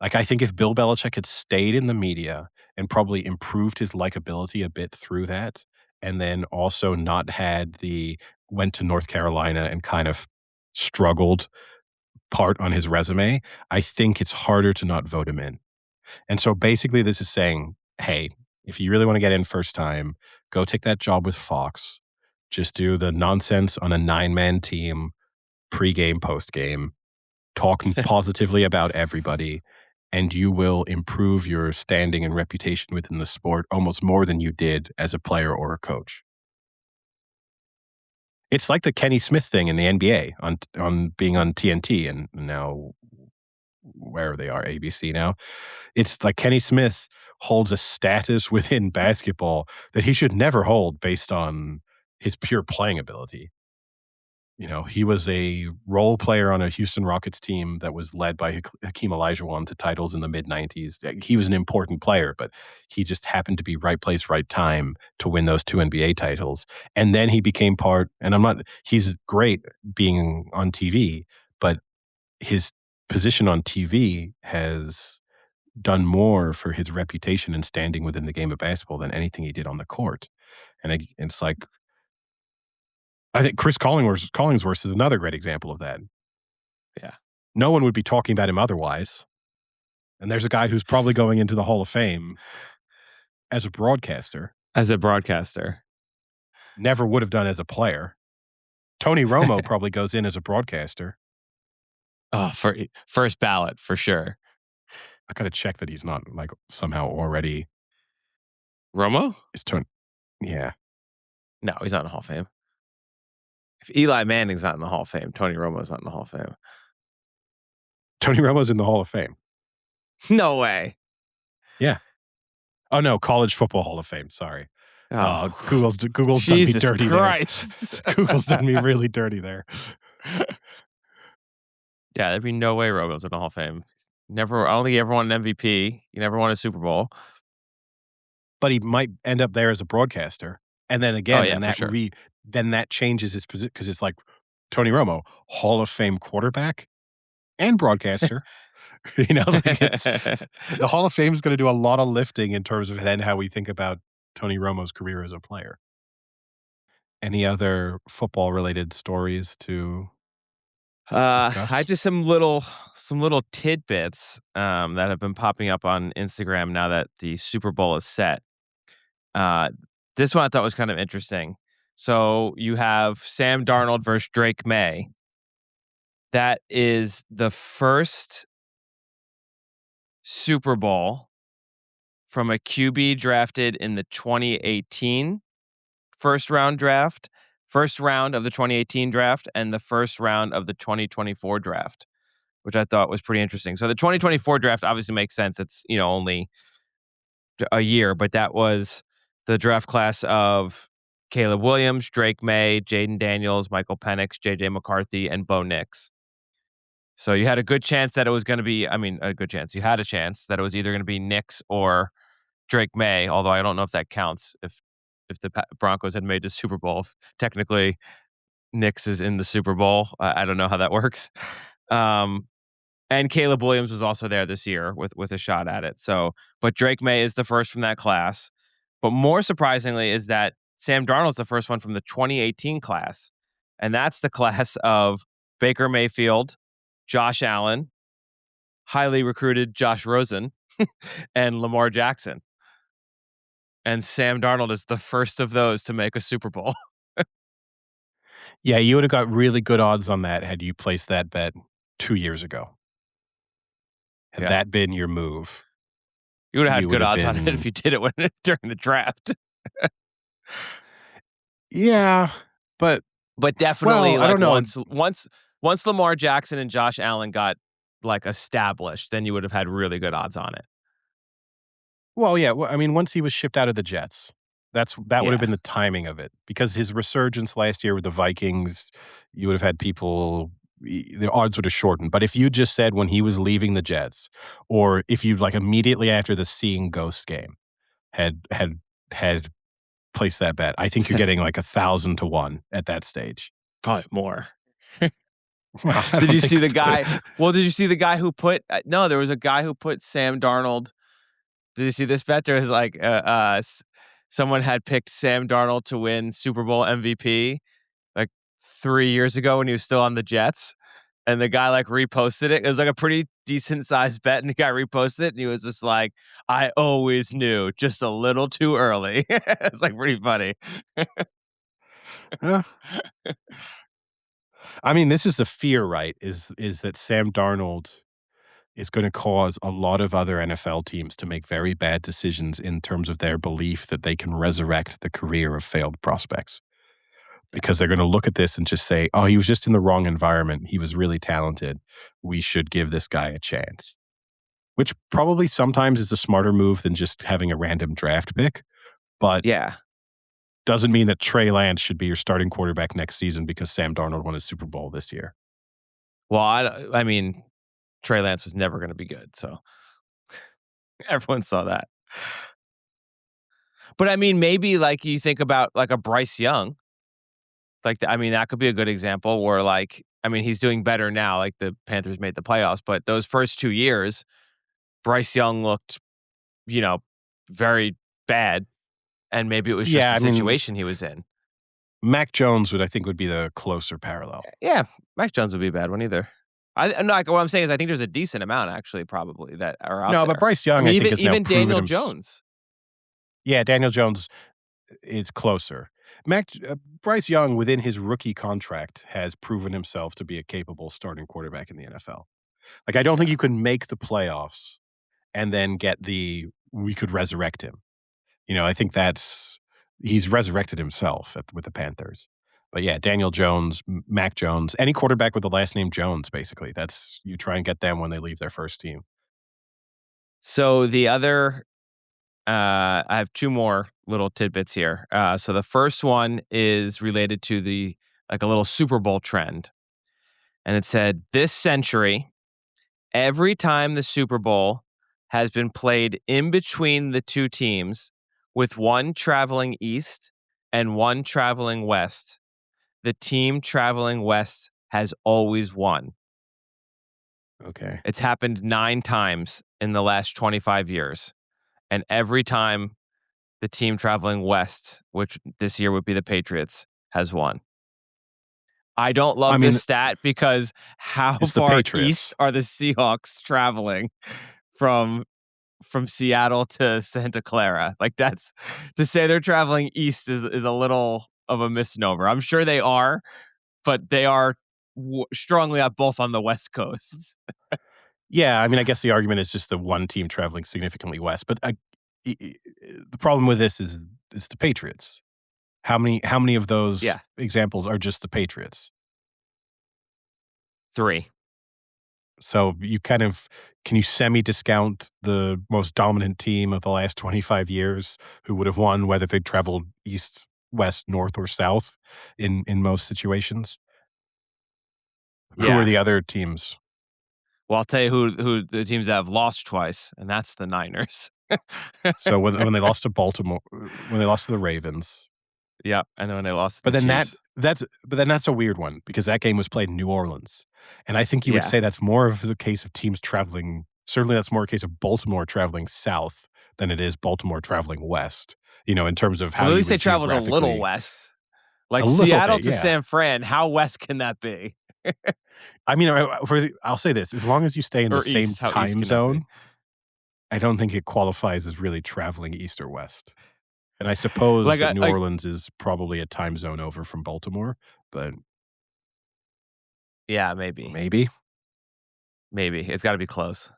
Like, I think if Bill Belichick had stayed in the media and probably improved his likability a bit through that, and then also not went to North Carolina and kind of struggled part on his resume, I think it's harder to not vote him in. And so basically this is saying, hey, if you really want to get in first time, go take that job with Fox. Just do the nonsense on a 9-man team, pre-game, post-game, talking positively about everybody, and you will improve your standing and reputation within the sport almost more than you did as a player or a coach. It's like the Kenny Smith thing in the NBA on being on TNT and now where they are, ABC now. It's like Kenny Smith holds a status within basketball that he should never hold based on his pure playing ability. He was a role player on a Houston Rockets team that was led by Hakeem Olajuwon to titles in the mid-90s. He was an important player, but he just happened to be right place, right time to win those 2 NBA titles. And then he became he's great being on TV, but his position on TV has done more for his reputation and standing within the game of basketball than anything he did on the court. And it's like, I think Chris Collingsworth is another great example of that. Yeah. No one would be talking about him otherwise. And there's a guy who's probably going into the Hall of Fame as a broadcaster. As a broadcaster. Never would have done as a player. Tony Romo probably goes in as a broadcaster. Oh, for first ballot, for sure. I got to check that he's not like somehow already. Romo? Is Tony? Yeah. No, he's not in the Hall of Fame. If Eli Manning's not in the Hall of Fame, Tony Romo's not in the Hall of Fame. Tony Romo's in the Hall of Fame. No way. Yeah. Oh, no, College Football Hall of Fame, sorry. Oh, Google's done me Jesus dirty there. Christ. Google's done me really dirty there. Yeah, there'd be no way Romo's in the Hall of Fame. Never, I don't think he ever won an MVP. He never won a Super Bowl. But he might end up there as a broadcaster, and then Oh again, yeah, for sure. then that changes his position because it's like, Tony Romo, Hall of Fame quarterback and broadcaster. Like it's the Hall of Fame is gonna do a lot of lifting in terms of then how we think about Tony Romo's career as a player. Any other football-related stories to I discuss? just some little tidbits that have been popping up on Instagram now that the Super Bowl is set. Uh, this one I thought was kind of interesting. So you have Sam Darnold versus Drake May. That is the first Super Bowl from a QB drafted in the 2018 first round draft, first round of the 2018 draft, and the first round of the 2024 draft, which I thought was pretty interesting. So the 2024 draft obviously makes sense. It's, only a year, but that was the draft class of Caleb Williams, Drake May, Jaden Daniels, Michael Penix, JJ McCarthy, and Bo Nix. So you had a good chance that it was going to be, a good chance. You had a chance that it was either going to be Nix or Drake May, although I don't know if that counts. If the Broncos had made the Super Bowl, technically Nix is in the Super Bowl. I don't know how that works. Um, and Caleb Williams was also there this year with a shot at it. So, but Drake May is the first from that class. But more surprisingly is that Sam Darnold's the first one from the 2018 class. And that's the class of Baker Mayfield, Josh Allen, highly recruited Josh Rosen, and Lamar Jackson. And Sam Darnold is the first of those to make a Super Bowl. Yeah, you would have got really good odds on that had you placed that bet 2 years ago. Had Yeah. that been your move, You would have had you would good have odds on it if been you did it during the draft. yeah, but But definitely well, I like don't know. once Lamar Jackson and Josh Allen got like established, then you would have had really good odds on it. Well, yeah, I mean, once he was shipped out of the Jets, that would have Yeah. been the timing of it because his resurgence last year with the Vikings, you would have had people the odds would have shortened. But if you just said when he was leaving the Jets, or if you like immediately after the Seeing Ghosts game had placed that bet, I think you're getting like 1,000 to 1 at that stage. Probably more. Well, I Did don't you see think the guy? Well, did you see the guy who put no, there was a guy who put Sam Darnold. Did you see this bet? There was like someone had picked Sam Darnold to win Super Bowl MVP like 3 years ago when he was still on the Jets. And the guy like reposted it. It was like a pretty decent sized bet, and the guy reposted it, and he was just like, "I always knew, just a little too early." It's like pretty funny. Yeah. I mean, this is the fear, right? Is that Sam Darnold is going to cause a lot of other NFL teams to make very bad decisions in terms of their belief that they can resurrect the career of failed prospects. Because they're going to look at this and just say, oh, he was just in the wrong environment. He was really talented. We should give this guy a chance. Which probably sometimes is a smarter move than just having a random draft pick, but Yeah. doesn't mean that Trey Lance should be your starting quarterback next season because Sam Darnold won a Super Bowl this year. Well, I mean, Trey Lance was never going to be good, so everyone saw that. But I mean, maybe like you think about like a Bryce Young, like I mean, that could be a good example where like I mean, he's doing better now. Like the Panthers made the playoffs, but those first 2 years, Bryce Young looked, you know, very bad, and maybe it was just Yeah, the I mean, situation he was in. Mac Jones I think would be the closer parallel. Yeah, Mac Jones would be a bad one either. No, like, what I'm saying is I think there's a decent amount actually probably that are out No, but there. Bryce I Young, mean, I think, even has now even proven Daniel him. Jones. Yeah, Daniel Jones is closer. Bryce Young, within his rookie contract, has proven himself to be a capable starting quarterback in the NFL. Like, I don't think Yeah. you can make the playoffs and then get we could resurrect him. I think he's resurrected himself with the Panthers. But yeah, Daniel Jones, Mac Jones, any quarterback with the last name Jones, basically. That's you try and get them when they leave their first team. So the other I have two more little tidbits here. So the first one is related to a little Super Bowl trend, and it said this century, every time the Super Bowl has been played in between the two teams, with one traveling east and one traveling west, the team traveling west has always won. Okay. It's happened 9 times in the last 25 years, and every time the team traveling west, which this year would be the Patriots, has won. I don't I love mean, this stat because how it's the far east Patriots. are the Seahawks traveling from Seattle to Santa Clara? Like, that's to say they're traveling east is a little of a misnomer. I'm sure they are, but they are strongly up both on the West Coast. Yeah, I mean, I guess the argument is just the one team traveling significantly west, but the problem with this is it's the Patriots. How many of those Yeah, examples are just the Patriots? 3. So you kind of can you semi-discount the most dominant team of the last 25 years who would have won whether they traveled east, west, north, or south in most situations? Who are Yeah. the other teams? Well, I'll tell you who the teams that have lost twice, and that's the Niners. So when they lost to Baltimore, when they lost to the Ravens, Yeah, and then when they lost to but the then Chiefs. that's a weird one because that game was played in New Orleans, and I think you would Yeah. say that's more of the case of teams traveling. Certainly, that's more a case of Baltimore traveling south than it is Baltimore traveling west. In terms of how Well, at you least they would traveled a little geographically, west. a Like little Seattle bit, to yeah. San Fran, how west can that be? I mean, I'll say this: as long as you stay in the Or same east, how east time can that be? zone, I don't think it qualifies as really traveling east or west. And I suppose Like, that New like Orleans is probably a time zone over from Baltimore, but yeah, maybe. maybe. Maybe. It's gotta be close.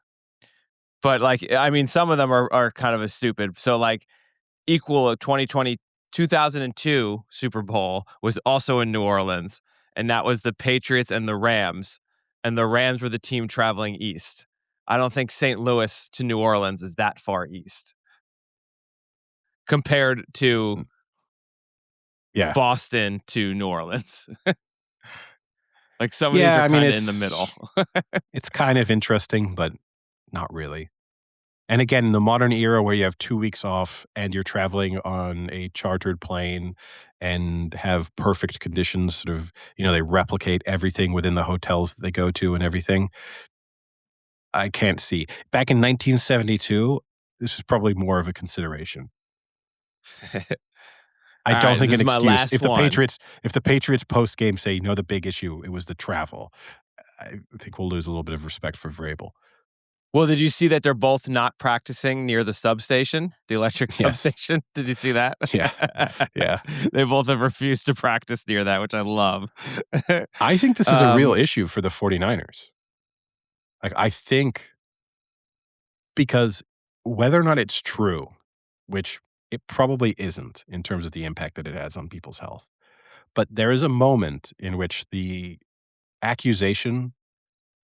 But, like, I mean, some of them are kind of a stupid. So, like, equal of 2020 2002 Super Bowl was also in New Orleans, and that was the Patriots and the Rams, and the Rams were the team traveling east. I don't think St. Louis to New Orleans is that far east compared to Mm, yeah. Boston to New Orleans. Like, some of these Yeah, are I mean, kinda in the middle. it's kind of interesting, but not really. And again, in the modern era where you have 2 weeks off and you're traveling on a chartered plane and have perfect conditions, sort of, they replicate everything within the hotels that they go to and everything. I can't see. Back in 1972, this is probably more of a consideration. I don't Alright, think this an is my excuse last one. If the Patriots post-game say, the big issue, it was the travel, I think we'll lose a little bit of respect for Vrabel. Well, did you see that they're both not practicing near the substation, the electric Yes. substation? Did you see that? Yeah. Yeah. They both have refused to practice near that, which I love. I think this is a real Um, issue for the 49ers. Like, I think because whether or not it's true, which it probably isn't in terms of the impact that it has on people's health, but there is a moment in which the accusation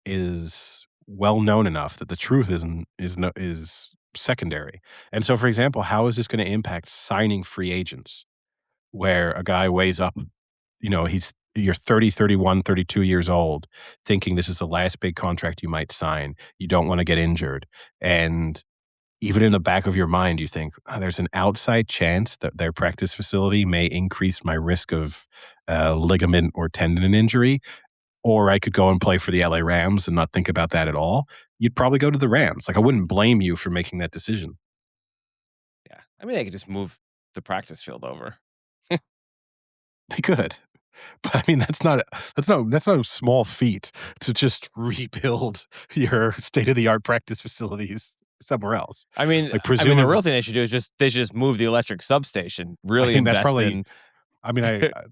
is well known enough that the truth is secondary. And so, for example, how is this going to impact signing free agents where a guy weighs up, you're 30, 31, 32 years old, thinking this is the last big contract you might sign. You don't want to get injured. And even in the back of your mind, you think, there's an outside chance that their practice facility may increase my risk of ligament or tendon injury, or I could go and play for the LA Rams and not think about that at all. You'd probably go to the Rams. Like, I wouldn't blame you for making that decision. yeah, I mean, they could just move the practice field over. They could. But I mean, that's not a small feat to just rebuild your state of the art practice facilities somewhere else. Like, The presumably, real thing they should do is just move the electric substation. I Really think that's invest probably. in. I mean,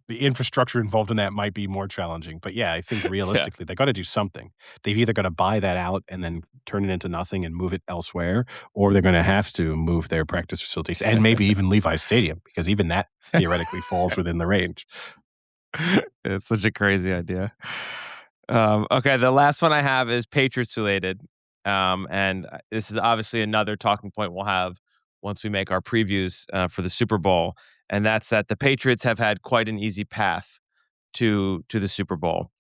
the infrastructure involved in that might be more challenging, but yeah, I think Yeah. realistically, they got to do something. They've either got to buy that out and then turn it into nothing and move it elsewhere, or they're going to have to move their practice facilities and maybe even Levi's Stadium because even that theoretically falls within the range. It's such a crazy idea. Okay, the last one I have is Patriots related. And this is obviously another talking point we'll have once we make our previews for the Super Bowl, and that's that the Patriots have had quite an easy path to the Super Bowl,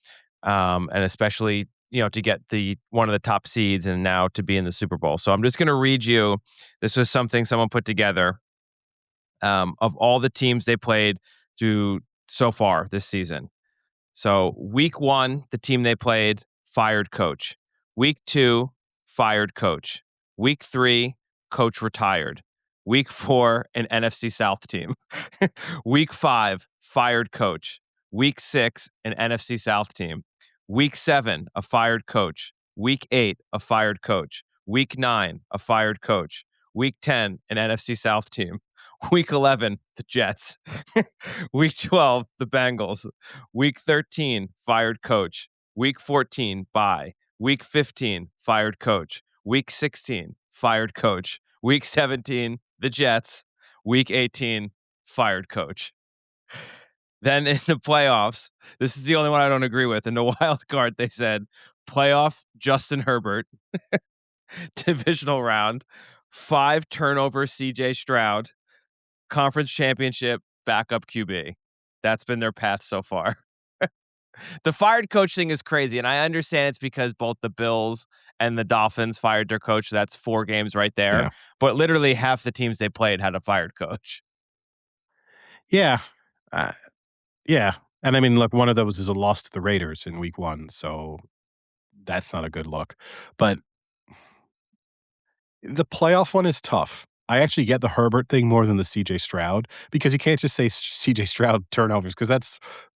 and especially to get the one of the top seeds and now to be in the Super Bowl. So I'm just going to read you. This was something someone put together of all the teams they played through so far this season. So week 1, the team they played fired coach. Week 2, fired coach. Week 3, coach retired. Week 4, an NFC South team. Week 5, fired coach. Week 6, an NFC South team. Week 7, a fired coach. Week 8, a fired coach. Week 9, a fired coach. Week 10, an NFC South team. Week 11, the Jets. Week 12, the Bengals. Week 13, fired coach. Week 14, bye. Week 15, fired coach. Week 16, fired coach. Week 17, the Jets. Week 18, fired coach. Then in the playoffs, this is the only one I don't agree with. In the wild card, they said playoff Justin Herbert, divisional round, 5 turnover CJ Stroud, conference championship, backup QB. That's been their path so far. The fired coach thing is crazy, and I understand it's because both the Bills and the Dolphins fired their coach. So that's 4 games right there. Yeah. But literally half the teams they played had a fired coach. Yeah. Uh, yeah. And I mean, look, one of those is a loss to the Raiders in week 1, so that's not a good look. But the playoff one is tough. I actually get the Herbert thing more than the CJ Stroud because you can't just say CJ Stroud turnovers because that's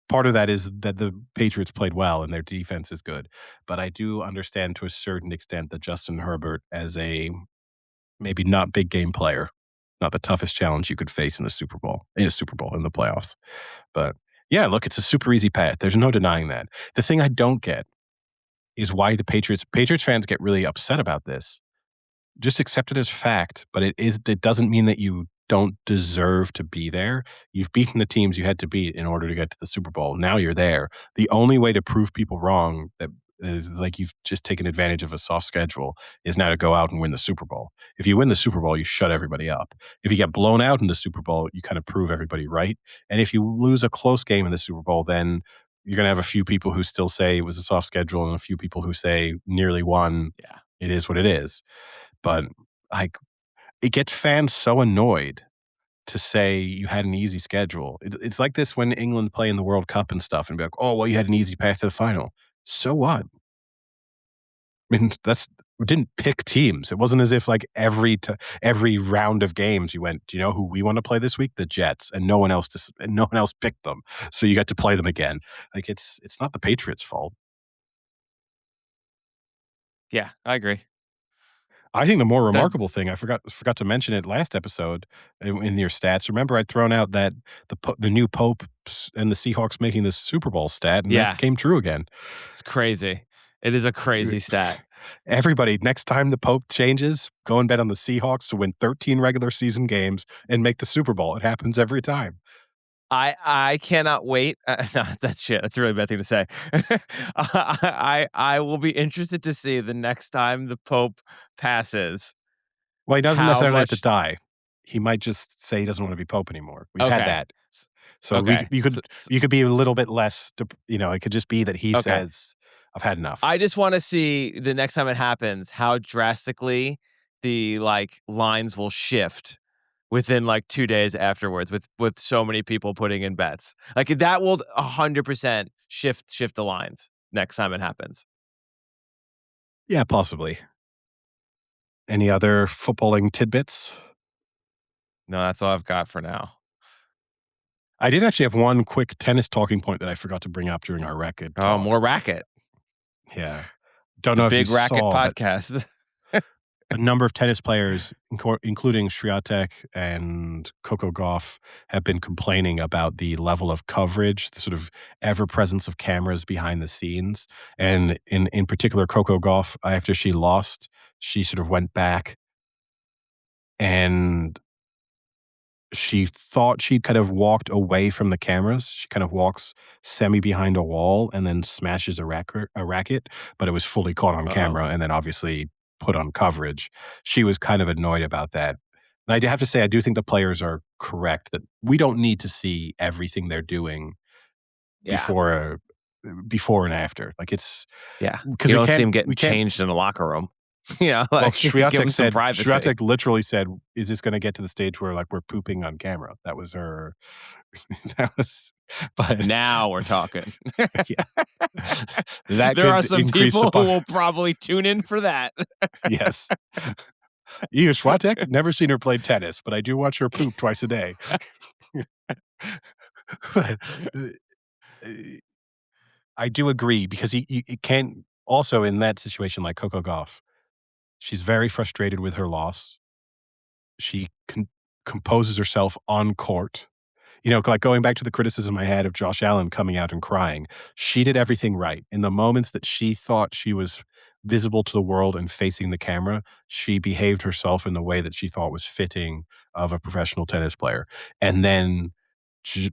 part of that is that the Patriots played well and their defense is good. But I do understand to a certain extent that Justin Herbert as a maybe not big game player, not the toughest challenge you could face in the Super Bowl, in the playoffs. But yeah, look, it's a super easy path. There's no denying that. The thing I don't get is why the Patriots fans get really upset about this. Just accept it as fact, but it doesn't mean that you don't deserve to be there. You've beaten the teams you had to beat in order to get to the Super Bowl. Now you're there. The only way to prove people wrong that is like you've just taken advantage of a soft schedule is now to go out and win the Super Bowl. If you win the Super Bowl, you shut everybody up. If you get blown out in the Super Bowl, you kind of prove everybody right. And if you lose a close game in the Super Bowl, then you're going to have a few people who still say it was a soft schedule and a few people who say nearly won. Yeah. It is what it is. But like, it gets fans so annoyed to say you had an easy schedule. It's like this when England play in the World Cup and stuff and be like, oh, well, you had an easy path to the final. So what? I mean, we didn't pick teams. It wasn't as if like every round of games you went, do you know who we want to play this week? The Jets, and no one else picked them. So you got to play them again. Like it's not the Patriots' fault. Yeah, I agree. I think the more remarkable thing, I forgot to mention it last episode in your stats. Remember, I'd thrown out that the new Pope and the Seahawks making the Super Bowl stat, and that came true again. It's crazy. It is a crazy stat. Everybody, next time the Pope changes, go and bet on the Seahawks to win 13 regular season games and make the Super Bowl. It happens every time. I cannot wait. No, that's shit. That's a really bad thing to say. I will be interested to see the next time the Pope passes. Well, he doesn't necessarily have to die. He might just say he doesn't want to be Pope anymore. We've had that. So you could be a little bit less, it could just be that he says, I've had enough. I just want to see the next time it happens, how drastically the lines will shift within 2 days afterwards with so many people putting in bets. That will 100% shift the lines next time it happens. Yeah, possibly. Any other footballing tidbits? No, that's all I've got for now. I did actually have one quick tennis talking point that I forgot to bring up during our racket talk. Oh, more racket. Yeah. Don't know if you Big Racket saw, podcast. a number of tennis players, including Swiatek and Coco Gauff, have been complaining about the level of coverage, the sort of ever-presence of cameras behind the scenes. And in particular, Coco Gauff, after she lost, she sort of went back and she thought she'd kind of walked away from the cameras. She kind of walks semi behind a wall and then smashes a racket, but it was fully caught on camera and then obviously put on coverage. She was kind of annoyed about that. And I have to say, I do think the players are correct that we don't need to see everything they're doing Yeah. before before and after. Like it's Yeah. because You don't see him getting changed in the locker room. Well, Like give him some privacy. Swiatek literally said, "Is this gonna get to the stage where, like, we're pooping on camera?" That was her that was but Now we're talking. yeah. That There are could some increase the people who will probably tune in for that. yes. Iga Swiatek? Never seen her play tennis, but I do watch her poop twice a day. But, uh, I do agree because he can also in that situation like Coco Gauff, she's very frustrated with her loss. She composes herself on court. You know, like going back to the criticism I had of Josh Allen coming out and crying, she did everything right. In the moments that she thought she was visible to the world and facing the camera, she behaved herself in the way that she thought was fitting of a professional tennis player. And then,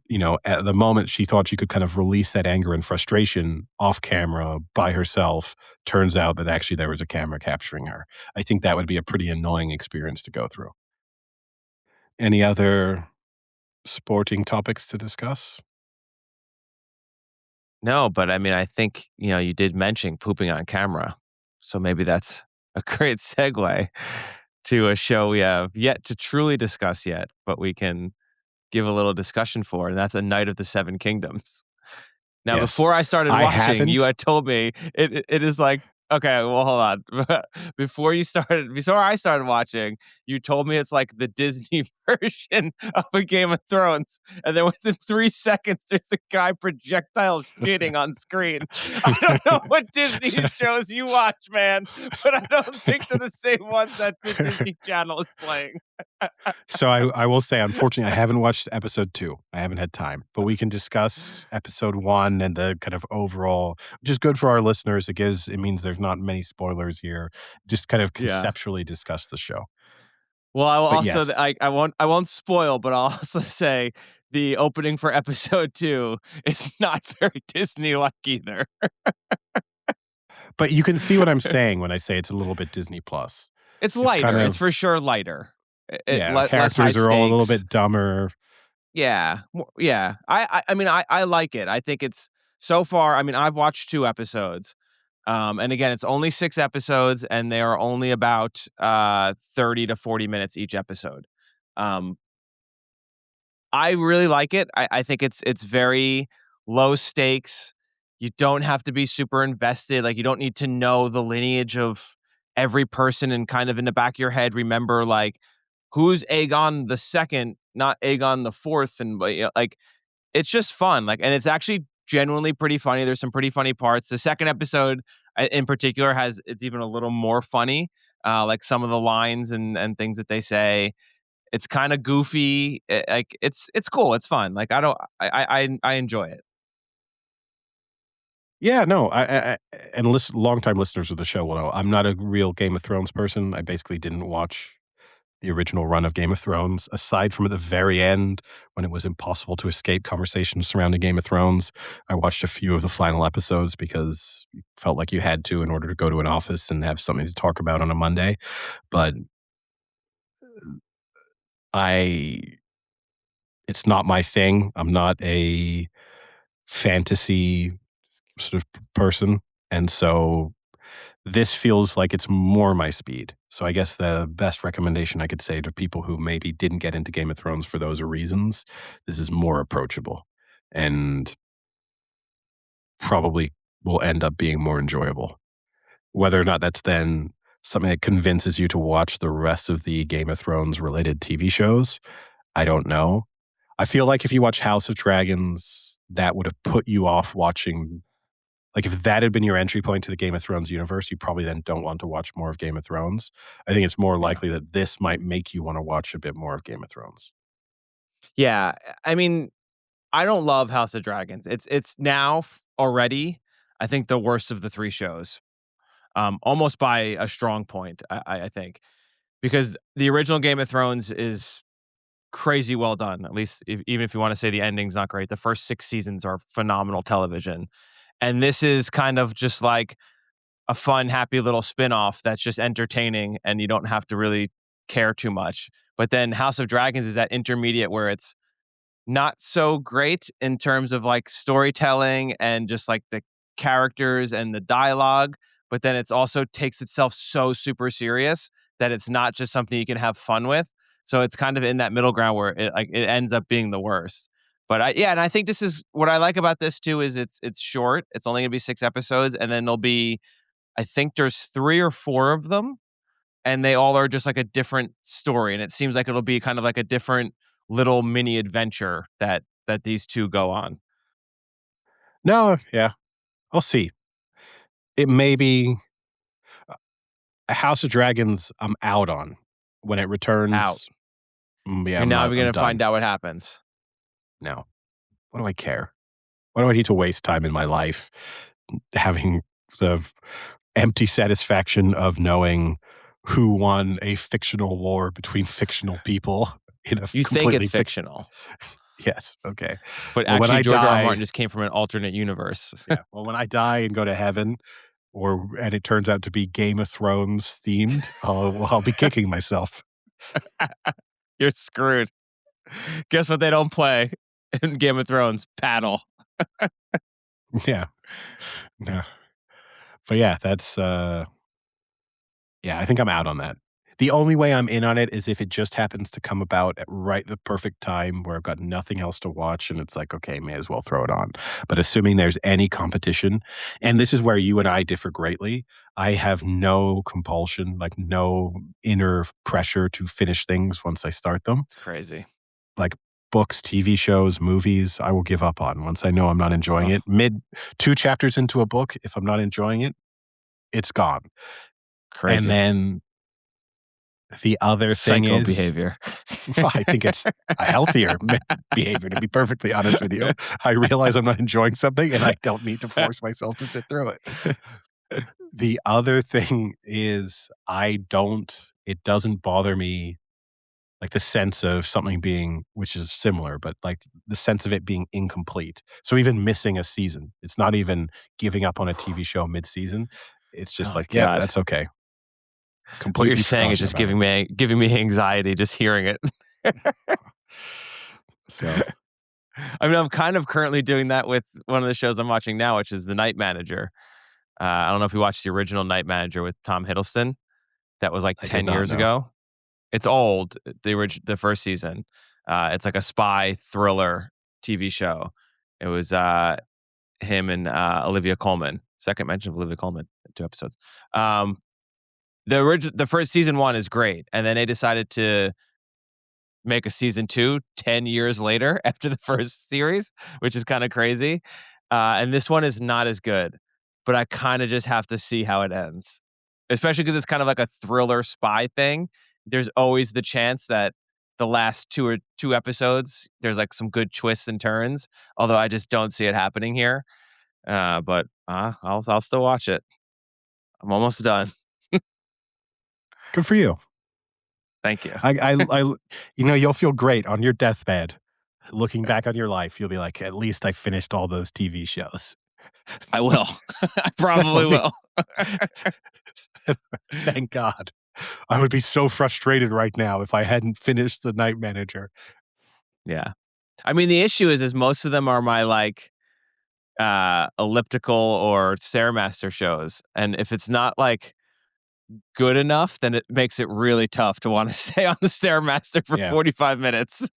you know, at the moment she thought she could kind of release that anger and frustration off camera by herself, turns out that actually there was a camera capturing her. I think that would be a pretty annoying experience to go through. Any other sporting topics to discuss? No, but I mean, I think, you did mention pooping on camera. So maybe that's a great segue to a show we have yet to truly discuss yet, but we can give a little discussion for, and that's A Night of the Seven Kingdoms. Now, Yes. before I started I watching, you haven't had told me it is like, okay, well, hold on. Before I started watching, you told me it's like the Disney version of a Game of Thrones, and then within 3 seconds, there's a guy projectile shitting on screen. I don't know what Disney shows you watch, man, but I don't think they're the same ones that the Disney Channel is playing. So I will say, unfortunately, I haven't watched episode 2. I haven't had time, but we can discuss episode 1 and the kind of overall which is good for our listeners. It means there's not many spoilers here. Just kind of Yeah. conceptually discuss the show. Well, I will But also yes. I won't spoil, but I'll also say the opening for episode 2 is not very Disney-like either. But you can see what I'm saying when I say it's a little bit Disney Plus. It's It's kind lighter, it's for of sure lighter. It yeah, less high characters are all a little stakes. bit dumber. Yeah, yeah. I mean, I like it. I think it's so far, I mean, I've watched 2 episodes, and again, it's only 6 episodes, and they are only about, 30 to 40 minutes each episode. Um, I really like it. I think it's very low stakes. You don't have to be super invested. Like you don't need to know the lineage of every person and kind of in the back of your head remember like who's Aegon the second, not Aegon the fourth, and like it's just fun. Like and it's actually genuinely pretty funny. There's some pretty funny parts. The second episode in particular has it's even a little more funny. Like some of the lines and things that they say it's kinda goofy, like, it's cool, it's fun, like, I don't I enjoy it. Yeah, no, I and longtime listeners of the show will know I'm not a real Game of Thrones person. I basically didn't watch the original run of Game of Thrones, aside from at the very end when it was impossible to escape conversations surrounding Game of Thrones. I watched a few of the final episodes because you felt like you had to in order to go to an office and have something to talk about on a Monday. But I it's not my thing. I'm not a fantasy sort of person, and so this feels like it's more my speed. So I guess the best recommendation I could say to people who maybe didn't get into Game of Thrones for those reasons, this is more approachable and probably will end up being more enjoyable. Whether or not that's then something that convinces you to watch the rest of the Game of Thrones related TV shows, I don't know. I feel like if you watch House of Dragons, that would have put you off watching. Like, if that had been your entry point to the Game of Thrones universe, you probably then don't want to watch more of Game of Thrones. I think it's more Yeah. likely that this might make you wanna watch a bit more of Game of Thrones. Yeah, I mean, I don't love House of Dragons. It's now already, I think, the worst of the 3 shows, almost by a strong point, I think, because the original Game of Thrones is crazy well done, at least even if you wanna say the ending's not great, the first 6 seasons are phenomenal television, and this is kind of just like a fun, happy little spin-off that's just entertaining and you don't have to really care too much. But then House of Dragons is that intermediate where it's not so great in terms of like storytelling and just like the characters and the dialogue, but then it's also takes itself so super serious that it's not just something you can have fun with. So it's kind of in that middle ground where it ends up being the worst. But and I think this is what I like about this too is it's short. It's only gonna be 6 episodes, and then there'll be, I think there's 3 or 4 of them, and they all are just like a different story, and it seems like it'll be kind of like a different little mini adventure that these two go on. No, yeah, I'll see. It may be a House of Dragons I'm out on. When it Out. returns, yeah, You're now I'm gonna done. find out what happens. No. What do I care? Why do I need to waste time in my life having the empty satisfaction of knowing who won a fictional war between fictional people in a You think completely it's fictional, Yes, okay. but Well, when actually I George R. R. die Martin just came from an alternate universe. yeah, well, when I die and go to heaven and it turns out to be Game of Thrones themed, I'll be kicking myself. You're screwed. Guess what they don't play in Game of Thrones? Paddle. Yeah. Yeah. But yeah, that's, yeah, I think I'm out on that. The only way I'm in on it is if it just happens to come about at right the perfect time where I've got nothing else to watch and it's like, okay, may as well throw it on. But assuming there's any competition, and this is where you and I differ greatly, I have no compulsion, like no inner pressure to finish things once I start them. It's crazy. Like books, TV shows, movies, I will give up on once I know I'm not enjoying Ugh, it. Mid 2 chapters into a book, if I'm not enjoying it, it's gone. And crazy. then the other thing Psycho is, behavior. well, I think it's a healthier behavior, to be perfectly honest with you. I realize I'm not enjoying something and I don't need to force myself to sit through it. The other thing is it doesn't bother me, like the sense of something being, which is similar, but like the sense of it being incomplete. So even missing a season, it's not even giving up on a TV show mid-season. It's Oh just my like, yeah, god. that's okay. What you're Completely saying is forgotten just about it. giving me anxiety just hearing it. So, I mean, I'm kind of currently doing that with one of the shows I'm watching now, which is The Night Manager. I don't know if you watched the original Night Manager with Tom Hiddleston. That was like I did 10 not years know. ago. It's old, the first season. It's like a spy thriller TV show. It was him and Olivia Colman. Second mention of Olivia Colman in 2 episodes. The first season 1 is great, and then they decided to make a season 2 10 years later after the first series, which is kind of crazy. And this one is not as good, but I kind of just have to see how it ends, especially because it's kind of like a thriller spy thing. There's always the chance that the last 2 episodes, there's like some good twists and turns, although I just don't see it happening here. But I'll still watch it. I'm almost done. Good for you. Thank you. You'll feel great on your deathbed. Looking back on your life, you'll be like, at least I finished all those TV shows. I will. I That probably would be, will. thank God. I would be so frustrated right now if I hadn't finished The Night Manager. Yeah. I mean, the issue is most of them are my like elliptical or stairmaster shows, and if it's not like good enough, then it makes it really tough to want to stay on the stairmaster for Yeah. 45 minutes.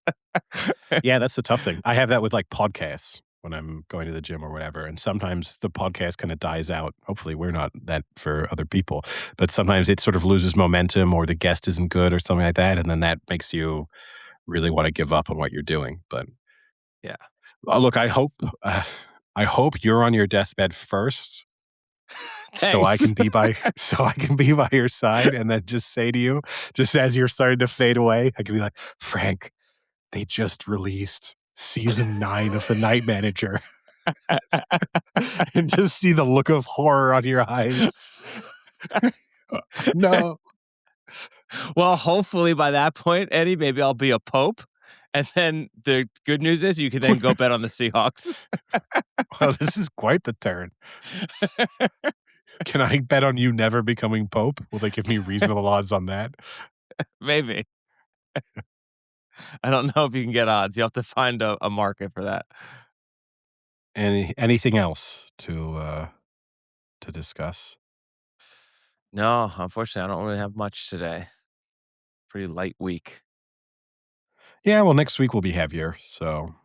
Yeah, that's the tough thing. I have that with like podcasts when I'm going to the gym or whatever. And sometimes the podcast kind of dies out. Hopefully, we're not that for other people, but sometimes it sort of loses momentum or the guest isn't good or something like that. And then that makes you really want to give up on what you're doing. But Yeah. look, I hope you're on your deathbed first. Thanks. So I can be by your side and then just say to you, just as you're starting to fade away, I can be like, Frank, they just released season 9 of The Night Manager. And just see the look of horror on your eyes. No. Well, hopefully by that point, Eddie, maybe I'll be a pope. And then the good news is you can then go bet on the Seahawks. Well, this is quite the turn. Can I bet on you never becoming pope? Will they give me reasonable odds on that? Maybe. I don't know if you can get odds. You have to find a market for that. Anything else to discuss? No, unfortunately, I don't really have much today. Pretty light week. Yeah, well, next week will be heavier. So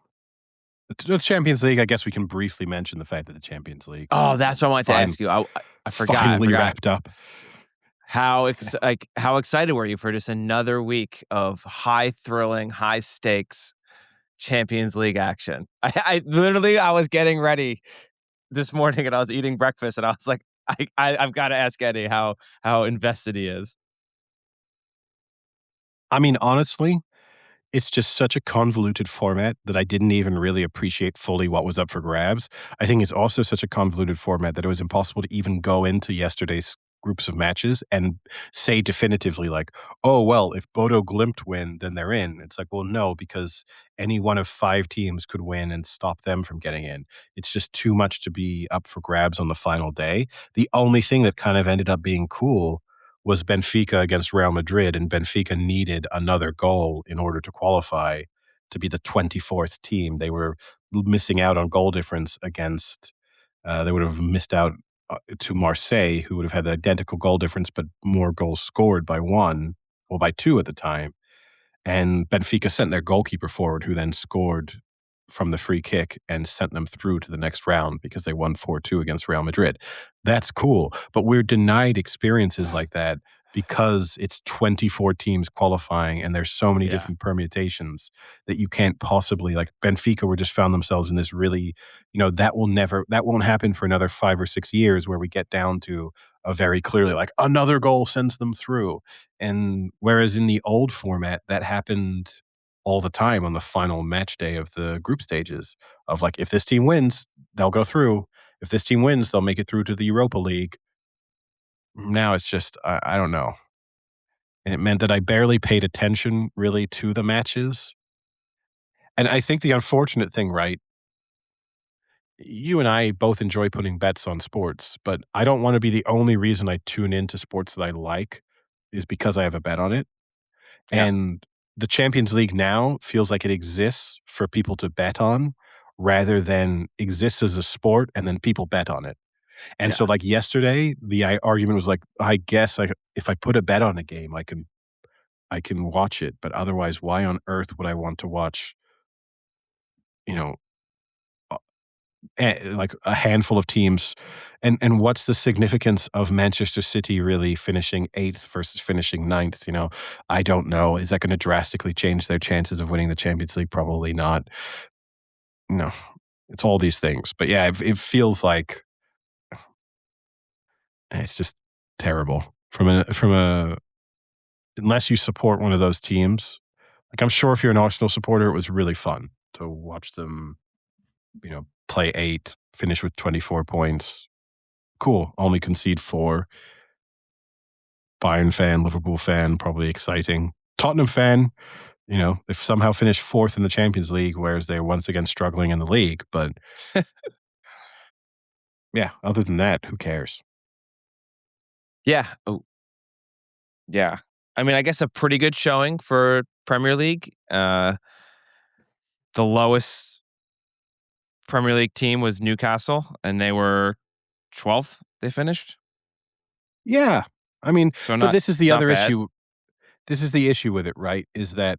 the Champions League, I guess we can briefly mention the fact that the Champions League Oh, that's what I wanted to fine, ask you. I forgot. I finally forgot. wrapped up. How excited were you for just another week of high thrilling, high stakes Champions League action? I literally I was getting ready this morning and I was eating breakfast and I was like, I've got to ask Eddie how invested he is. I mean, honestly, it's just such a convoluted format that I didn't even really appreciate fully what was up for grabs. I think it's also such a convoluted format that it was impossible to even go into yesterday's groups of matches and say definitively like, "Oh, well, if Bodo Glimt win, then they're in." It's like, well, no, because any one of 5 teams could win and stop them from getting in. It's just too much to be up for grabs on the final day. The only thing that kind of ended up being cool was Benfica against Real Madrid, and Benfica needed another goal in order to qualify to be the 24th team. They were missing out on goal difference against they would have missed out to Marseille, who would have had the identical goal difference, but more goals scored by 1, well, by 2 at the time. And Benfica sent their goalkeeper forward, who then scored from the free kick and sent them through to the next round because they won 4-2 against Real Madrid. That's cool. But we're denied experiences like that because it's 24 teams qualifying and there's so many Yeah. different permutations that you can't possibly like Benfica were just found themselves in this really, that won't happen for another 5 or 6 years where we get down to a very clearly like another goal sends them through. And whereas in the old format, that happened all the time on the final match day of the group stages of like, if this team wins, they'll go through. If this team wins, they'll make it through to the Europa League. Now it's just, I don't know. And it meant that I barely paid attention really to the matches. And I think the unfortunate thing, right? You and I both enjoy putting bets on sports, but I don't want to be the only reason I tune into sports that I like is because I have a bet on it. Yeah. And the Champions League now feels like it exists for people to bet on rather than exists as a sport and then people bet on it. And so Yeah. like yesterday, the argument was like, I guess if I put a bet on a game, I can watch it, but otherwise why on earth would I want to watch, you know, like a handful of teams and what's the significance of Manchester City really finishing 8th versus finishing 9th, I don't know. Is that going to drastically change their chances of winning the Champions League? Probably not. No. It's all these things. But yeah, it feels like it's just terrible from a unless you support one of those teams. Like I'm sure if you're an Arsenal supporter it was really fun to watch them, play 8, finish with 24 points. Cool. Only concede 4. Bayern fan, Liverpool fan, probably exciting. Tottenham fan, if somehow finish 4th in the Champions League, whereas they're once again struggling in the league. But yeah, other than that, who cares? Yeah. Oh, yeah. I mean, I guess a pretty good showing for Premier League. The lowest Premier League team was Newcastle, and they were 12th. They finished, Yeah. I mean, so but not this is the not other bad. issue. This is the issue with it, right? Is that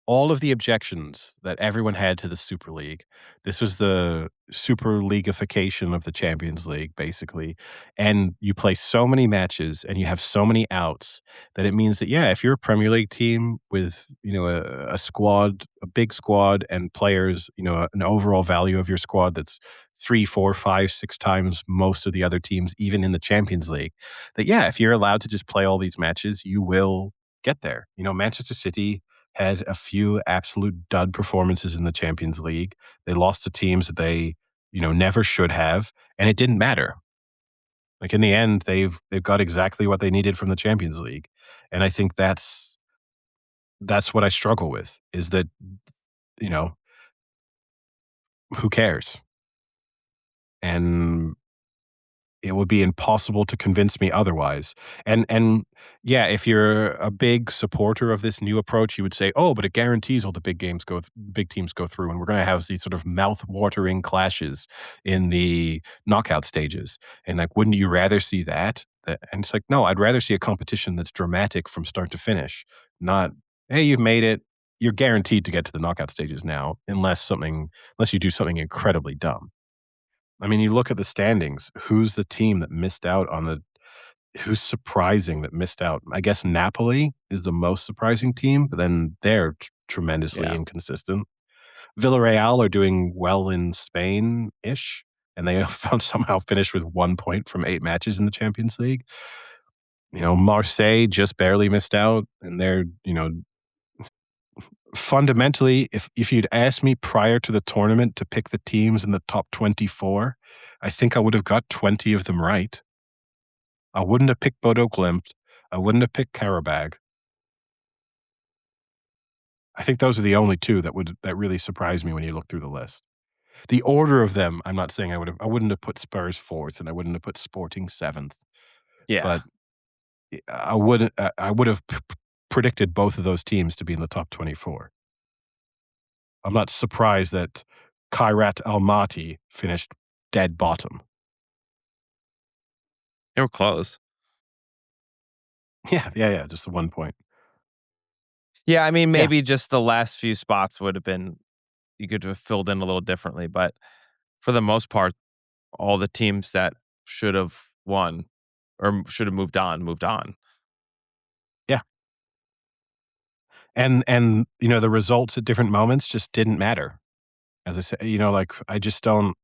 all of the objections that everyone had to the Super League. This was the super leagueification of the Champions League, basically. And you play so many matches and you have so many outs that it means that, yeah, if you're a Premier League team with, a squad, a big squad and players, an overall value of your squad that's 3, 4, 5, 6 times most of the other teams, even in the Champions League, that, yeah, if you're allowed to just play all these matches, you will get there. Manchester City had a few absolute dud performances in the Champions League. They lost to teams that they, never should have, and it didn't matter. Like in the end, they've got exactly what they needed from the Champions League. And I think that's what I struggle with is that, you know, who cares? And it would be impossible to convince me otherwise. And yeah, if you're a big supporter of this new approach, you would say, "Oh, but it guarantees all the big teams go through, and we're going to have these sort of mouth-watering clashes in the knockout stages." And like, wouldn't you rather see that? And it's like, no, I'd rather see a competition that's dramatic from start to finish, not, hey, you've made it. You're guaranteed to get to the knockout stages now, unless you do something incredibly dumb. I mean, you look at the standings, who's the team that missed out on the who's surprising that missed out? I guess Napoli is the most surprising team, but then they're tremendously Yeah. inconsistent. Villarreal are doing well in Spain-ish, and they found somehow finished with 1 point from 8 matches in the Champions League. Marseille just barely missed out, and they're, fundamentally, if you'd asked me prior to the tournament to pick the teams in the top 24, I think I would have got 20 of them right. I wouldn't have picked Bodo Glimt. I wouldn't have picked Karabag. I think those are the only 2 that really surprised me when you look through the list. The order of them, I'm not saying I wouldn't have put Spurs 4th, and I wouldn't have put Sporting 7th, Yeah. but I would have predicted both of those teams to be in the top 24. I'm not surprised that Kairat Almaty finished dead bottom. They were close. Yeah, just the 1 point. Yeah, I mean, Yeah, maybe just the last few spots would have been you could have filled in a little differently, but for the most part, all the teams that should have won or should have moved on, moved on. yeah, and, the results at different moments just didn't matter. As I said, like, I just don't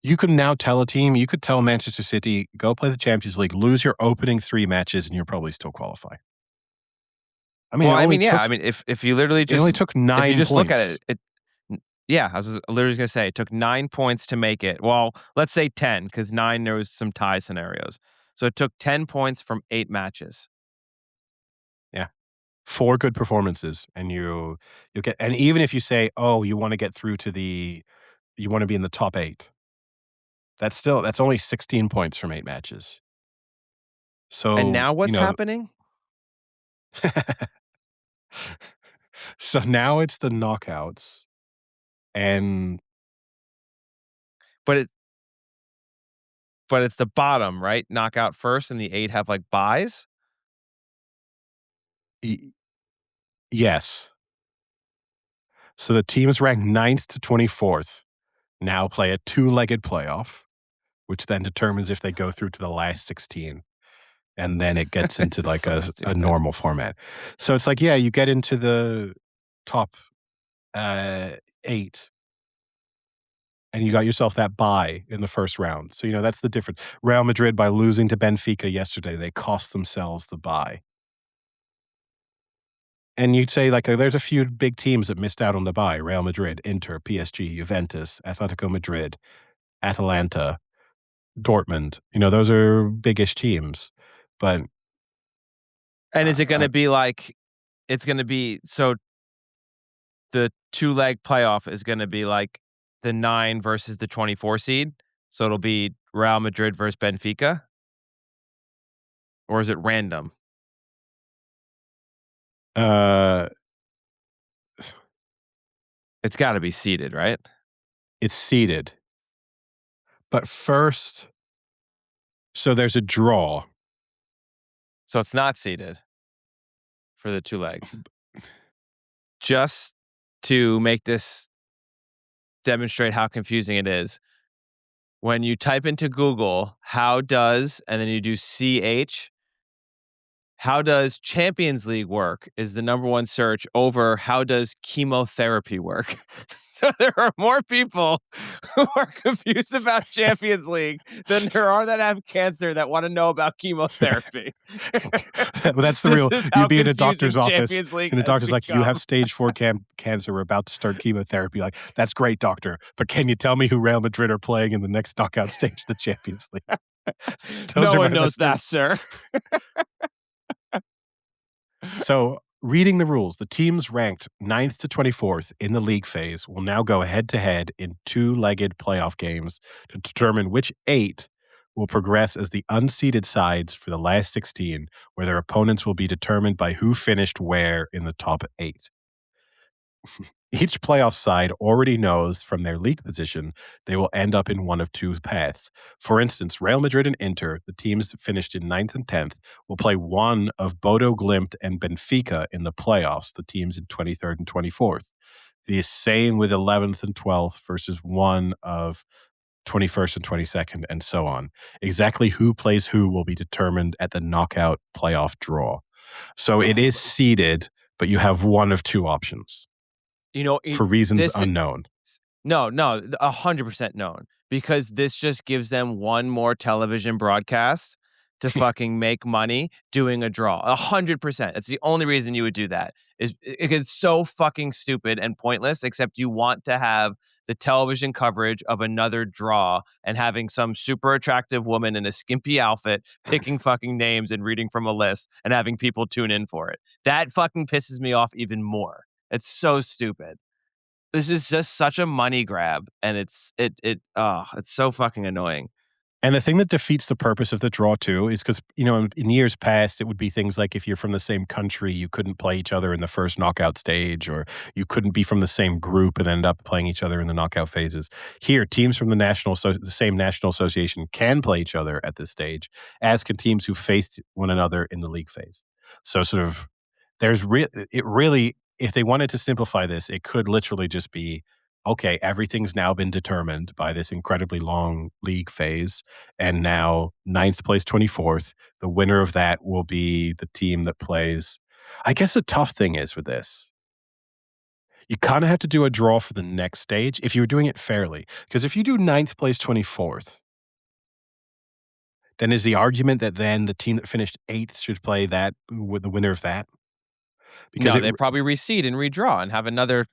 you can now tell a team you could tell Manchester City, "Go play the Champions League, lose your opening 3 matches, and you'll probably still qualify." I mean, Well, I mean, yeah, I mean, if you literally it only just took if you 9 just look at points. it, yeah, I was literally gonna say it took 9 points to make it. Well, let's say 10 because 9 there was some tie scenarios. So it took 10 points from 8 matches. Yeah. 4 good performances, and you'll get, and even if you say, "Oh, you wanna get through to you wanna be in the top 8," that's only 16 points from 8 matches. And So, now what's happening? so now it's the knockouts, and But it's the bottom, right? Knockout first and the 8 have, like, buys? y yes. So the teams ranked 9th to 24th now play a two-legged playoff, which then determines if they go through to the last 16, and then it gets into This is like so a stupid. normal format. So it's like, yeah, you get into the top, 8, and you got yourself that bye in the first round. So, that's the difference. Real Madrid, by losing to Benfica yesterday, they cost themselves the bye. And you'd say, like, there's a few big teams that missed out on the bye: Real Madrid, Inter, PSG, Juventus, Atletico Madrid, Atalanta, Dortmund. Those are biggish teams. But, And is it uh, gonna be like it's gonna be so the two-leg playoff is gonna be like the 9 versus the 24 seed? So it'll be Real Madrid versus Benfica? Or is it random? uh, It's gotta be seeded, right? it's seeded. But first, so there's a draw. So it's not seeded for the 2 legs. Just to make this demonstrate how confusing it is, when you type into Google, "How does" and then you do CH, "How does Champions League work?" is the number 1 search over "How does chemotherapy work?" So there are more people who are confused about Champions League than there are that have cancer that wanna know about chemotherapy. Well, that's the This real is you'd how be in a doctor's confusing office, Champions League and the has doctor's like, "You have become. stage 4 cancer. We're about to start chemotherapy." Like, "That's great, doctor, but can you tell me who Real Madrid are playing in the next knockout stage of the Champions League?" Those No are one my knows that's the that, sir. So, reading the rules, the teams ranked 9th to 24th in the league phase will now go head to head in two-legged playoff games to determine which 8 will progress as the unseeded sides for the last 16, where their opponents will be determined by who finished where in the top 8. Each playoff side already knows from their league position they will end up in one of two paths. For instance, Real Madrid and Inter, the teams that finished in 9th and 10th, will play one of Bodo Glimt and Benfica in the playoffs, the teams in 23rd and 24th. The same with 11th and 12th versus one of 21st and 22nd, and so on. Exactly who plays who will be determined at the knockout playoff draw. So it is seeded, but you have one of two options for reasons unknown. No, 100% known, because this just gives them one more television broadcast to fucking make money doing a draw. 100%. It's the only reason you would do that. It's so fucking stupid and pointless, except you want to have the television coverage of another draw and having some super attractive woman in a skimpy outfit picking fucking names and reading from a list and having people tune in for it. That fucking pisses me off even more. It's so stupid. This is just such a money grab, and it's so fucking annoying. And the thing that defeats the purpose of the draw, too, is because, in years past, it would be things like if you're from the same country, you couldn't play each other in the first knockout stage, or you couldn't be from the same group and end up playing each other in the knockout phases. Here, teams from the same national association can play each other at this stage, as can teams who faced one another in the league phase. So sort of, if they wanted to simplify this, it could literally just be, okay, everything's now been determined by this incredibly long league phase, and now 9th plays 24th. The winner of that will be the team that plays. I guess the tough thing is with this, you kind of have to do a draw for the next stage if you're doing it fairly. Because if you do 9th plays 24th, then is the argument that then the team that finished 8th should play that with the winner of that? Because they probably reseed and redraw and have another.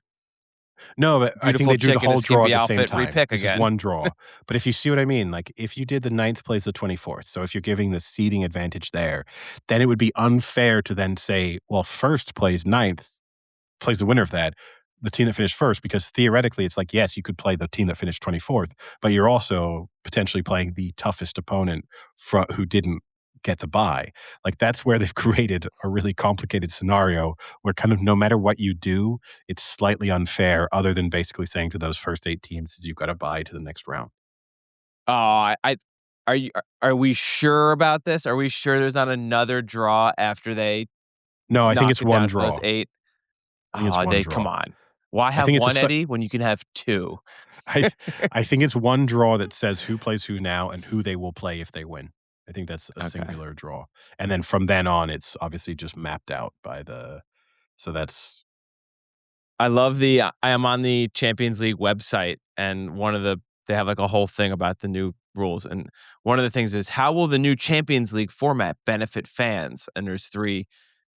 No, but I think they do the whole draw at the same outfit, time. repick This again. is one draw. But if you see what I mean, like if you did the 9th plays the 24th, so if you're giving the seeding advantage there, then it would be unfair to then say, well, first plays 9th, plays the winner of that, the team that finished first, because theoretically it's like, yes, you could play the team that finished 24th, but you're also potentially playing the toughest opponent who didn't get the bye. Like that's where they've created a really complicated scenario where kind of no matter what you do, it's slightly unfair, other than basically saying to those first 8 teams, you've got to bye to the next round. Are we sure about this? Are we sure there's not another draw after they? No, I think it's one draw. Those 8. I think it's one draw. Come on. Why have one, Eddie, when you can have 2? I think it's one draw that says who plays who now and who they will play if they win. I think that's a singular draw. And then from then on, it's obviously just mapped out by so that's. I love I am on the Champions League website, and they have like a whole thing about the new rules. And one of the things is, how will the new Champions League format benefit fans? And there's 3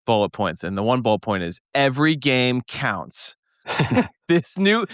bullet points. And the one bullet point is every game counts. This new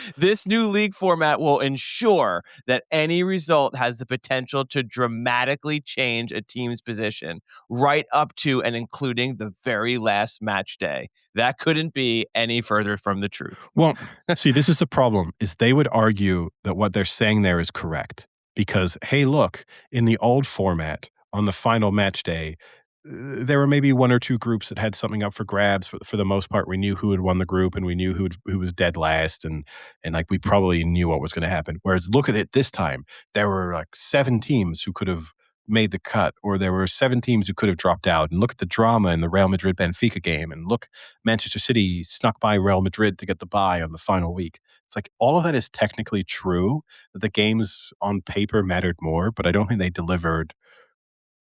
league format will ensure that any result has the potential to dramatically change a team's position, right up to and including the very last match day. That couldn't be any further from the truth. Well, see, this is the problem, is they would argue that what they're saying there is correct. Because, hey, look, in the old format, on the final match day, there were maybe 1 or 2 groups that had something up for grabs. For the most part, we knew who had won the group, and we knew who was dead last, and like we probably knew what was going to happen. Whereas look at it this time, there were like 7 teams who could have made the cut, or there were 7 teams who could have dropped out. And look at the drama in the Real Madrid Benfica game, and look, Manchester City snuck by Real Madrid to get the bye on the final week. It's like all of that is technically true, that the games on paper mattered more, but I don't think they delivered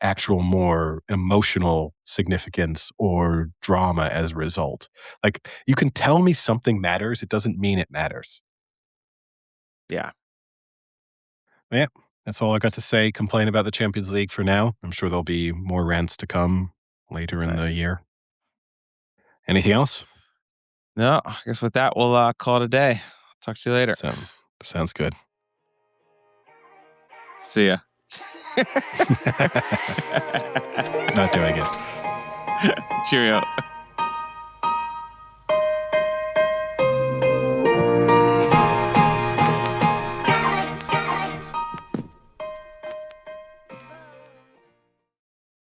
actual more emotional significance or drama as a result. Like, you can tell me something matters, it doesn't mean it matters. Yeah. Yeah, that's all I got to say. Complain about the Champions League for now. I'm sure there'll be more rants to come later in the year. Anything else? No, I guess with that, we'll call it a day. Talk to you later. Sounds good. See ya. Not doing it. Cheerio.